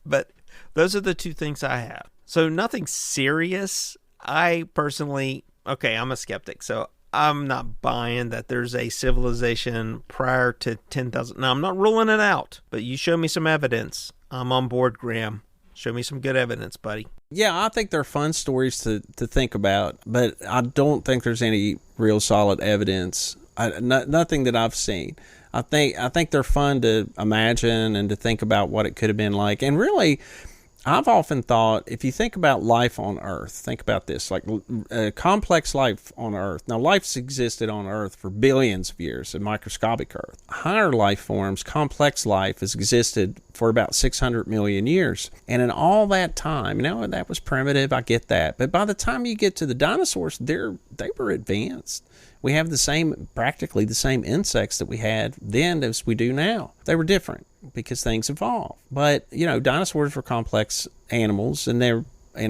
But those are the two things I have. So nothing serious. I personally, I'm a skeptic, so I'm not buying that there's a civilization prior to 10,000. Now, I'm not ruling it out, but you show me some evidence. I'm on board, Graham. Show me some good evidence, buddy. Yeah, I think they're fun stories to think about, but I don't think there's any real solid evidence. Nothing that I've seen. I think they're fun to imagine and to think about what it could have been like. And really, I've often thought, if you think about life on Earth, think about this, like complex life on Earth. Now, life's existed on Earth for billions of years, in microscopic Earth. Higher life forms, complex life, has existed for about 600 million years. And in all that time, that was primitive, I get that. But by the time you get to the dinosaurs, they were advanced. We have practically the same insects that we had then as we do now. They were different because things evolved. But, dinosaurs were complex animals, and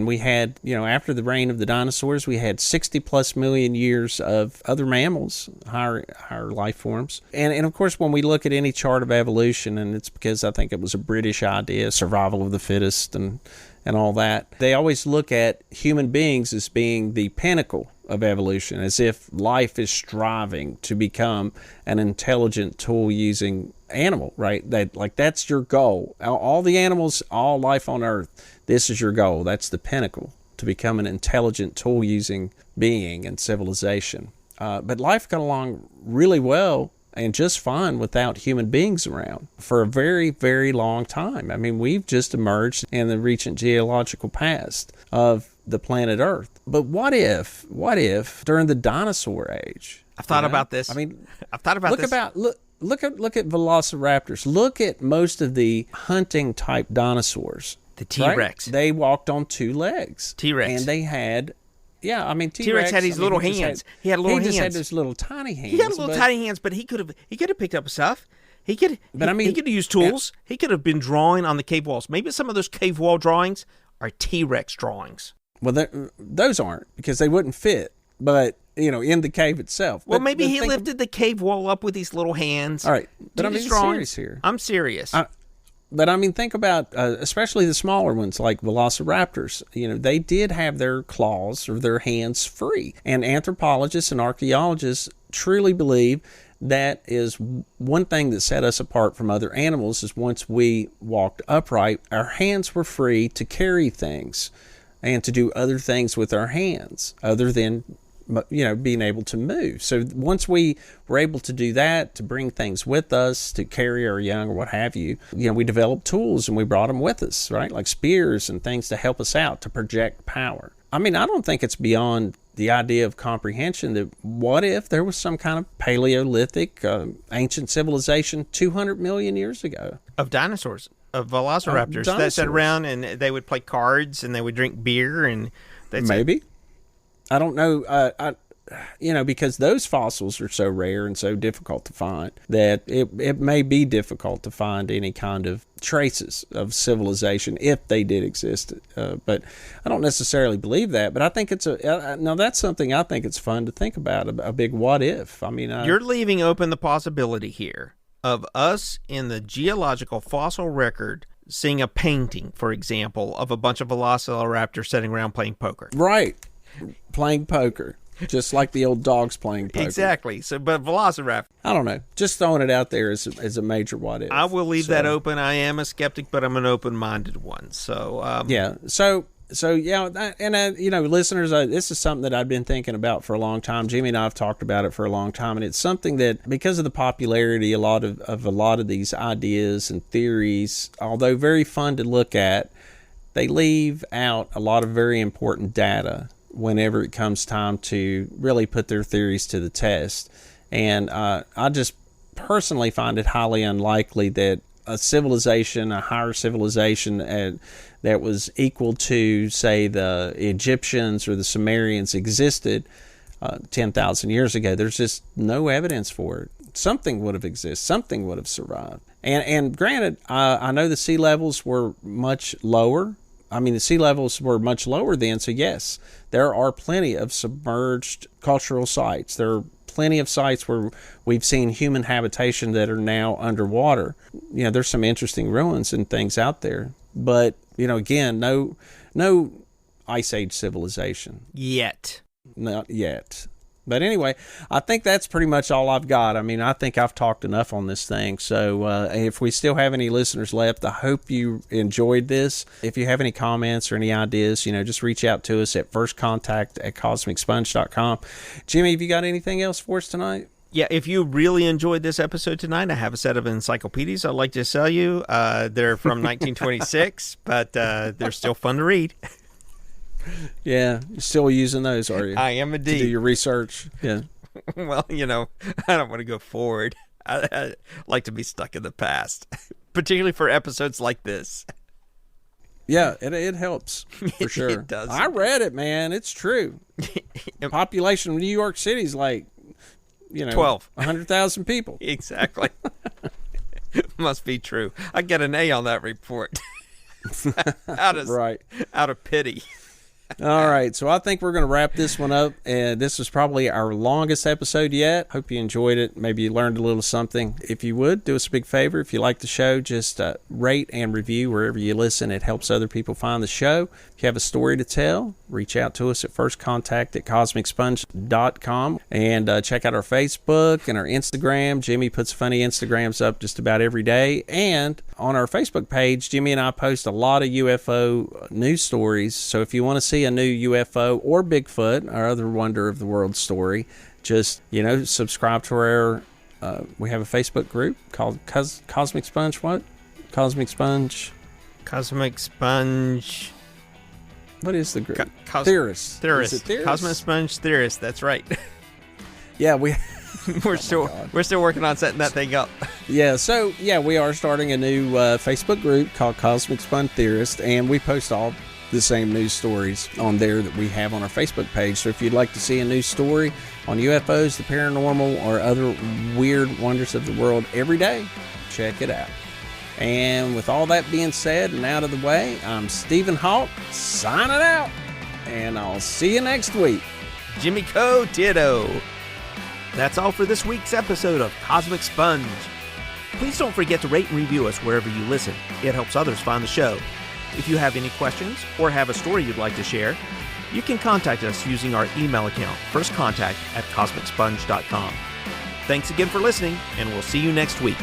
we had, after the reign of the dinosaurs, we had 60 plus million years of other mammals, higher life forms. And of course, when we look at any chart of evolution, and it's because I think it was a British idea, survival of the fittest and all that, they always look at human beings as being the pinnacle of evolution, as if life is striving to become an intelligent tool-using animal, right? That's your goal. All the animals, all life on Earth, this is your goal. That's the pinnacle, to become an intelligent tool-using being and civilization. But life got along really well and just fine without human beings around for a very, very long time. I mean, we've just emerged in the recent geological past of the planet Earth. But what if during the dinosaur age? I've thought about this. I mean, I've thought about this. Look at velociraptors. Look at most of the hunting type dinosaurs. The T-Rex. Right? They walked on two legs. T-Rex. And they had Yeah, I mean, T-Rex had these little hands. He had little hands. He just had those little tiny hands. He had little tiny hands, but he could have picked up stuff. He could have used tools. He could have been drawing on the cave walls. Maybe some of those cave wall drawings are T-Rex drawings. Well, those aren't, because they wouldn't fit. But in the cave itself. Well, maybe he lifted the cave wall up with these little hands. All right, but I'm serious here. I'm serious. But I mean, think about especially the smaller ones like velociraptors. They did have their claws or their hands free. And anthropologists and archaeologists truly believe that is one thing that set us apart from other animals is once we walked upright, our hands were free to carry things and to do other things with our hands other than being able to move. So once we were able to do that, to bring things with us, to carry our young or what have you, we developed tools and we brought them with us, right? Like spears and things to help us out, to project power. I mean, I don't think it's beyond the idea of comprehension that what if there was some kind of Paleolithic ancient civilization 200 million years ago? Of dinosaurs, of velociraptors that sat around and they would play cards and they would drink beer and that's maybe. I don't know, because those fossils are so rare and so difficult to find that it may be difficult to find any kind of traces of civilization if they did exist. But I don't necessarily believe that. But I think now that's something I think it's fun to think about, a big what if. I mean, you're leaving open the possibility here of us in the geological fossil record seeing a painting, for example, of a bunch of velociraptors sitting around playing poker. Right. Playing poker, just like the old dogs playing poker. Exactly. So, but velociraptor. I don't know. Just throwing it out there as a major what if. I will leave that open. I am a skeptic, but I'm an open-minded one. So yeah. So listeners, this is something that I've been thinking about for a long time. Jimmy and I have talked about it for a long time, and it's something that, because of the popularity, a lot of these ideas and theories, although very fun to look at, they leave out a lot of very important data whenever it comes time to really put their theories to the test. And I just personally find it highly unlikely that a higher civilization that was equal to, say, the Egyptians or the Sumerians existed 10,000 years ago. There's just no evidence for it. Something would have existed. Something would have survived. And granted, I know the sea levels were much lower. I mean, the sea levels were much lower then, so yes, there are plenty of submerged cultural sites. There are plenty of sites where we've seen human habitation that are now underwater. There's some interesting ruins and things out there. But, again, no Ice Age civilization. Yet. Not yet. But anyway, I think that's pretty much all I've got. I mean, I think I've talked enough on this thing. So if we still have any listeners left, I hope you enjoyed this. If you have any comments or any ideas, just reach out to us at firstcontact@cosmicsponge.com. Jimmy, have you got anything else for us tonight? Yeah, if you really enjoyed this episode tonight, I have a set of encyclopedias I'd like to sell you. They're from 1926, but they're still fun to read. Yeah, you're still using those, are you? I am indeed. To do your research. Yeah. Well, I don't want to go forward. I like to be stuck in the past, particularly for episodes like this. Yeah, it helps, for sure. It does. I read it, man. It's true. The population of New York City is like, 100,000 people. Exactly. Must be true. I get an A on that report. out of pity. All right, so I think we're going to wrap this one up, and this was probably our longest episode yet. Hope you enjoyed it. Maybe you learned a little something. If you would, do us a big favor. If you like the show, just rate and review wherever you listen. It helps other people find the show. If you have a story to tell, reach out to us at firstcontact@cosmicsponge.com, and check out our Facebook and our Instagram. Jimmy puts funny Instagrams up just about every day, and on our Facebook page, Jimmy and I post a lot of UFO news stories. So if you want to see a new UFO or Bigfoot, our other wonder of the world story, just subscribe to our we have a Facebook group called Cosmic Sponge. What? Cosmic Sponge. What is the group? Theorists. Is it Theorists? Cosmic Sponge Theorists. That's right. Yeah, we're still working on setting that thing up. Yeah, so we are starting a new Facebook group called Cosmic Sponge Theorist, and we post all the same news stories on there that we have on our Facebook page. So if you'd like to see a news story on UFOs, the paranormal, or other weird wonders of the world every day, check it out. And with all that being said and out of the way, I'm Stephen Hawk signing out, and I'll see you next week. Jimmy Co. Ditto. That's all for this week's episode of Cosmic Sponge. Please don't forget to rate and review us wherever you listen. It helps others find the show. If you have any questions or have a story you'd like to share, you can contact us using our email account, firstcontact@cosmicsponge.com. Thanks again for listening, and we'll see you next week.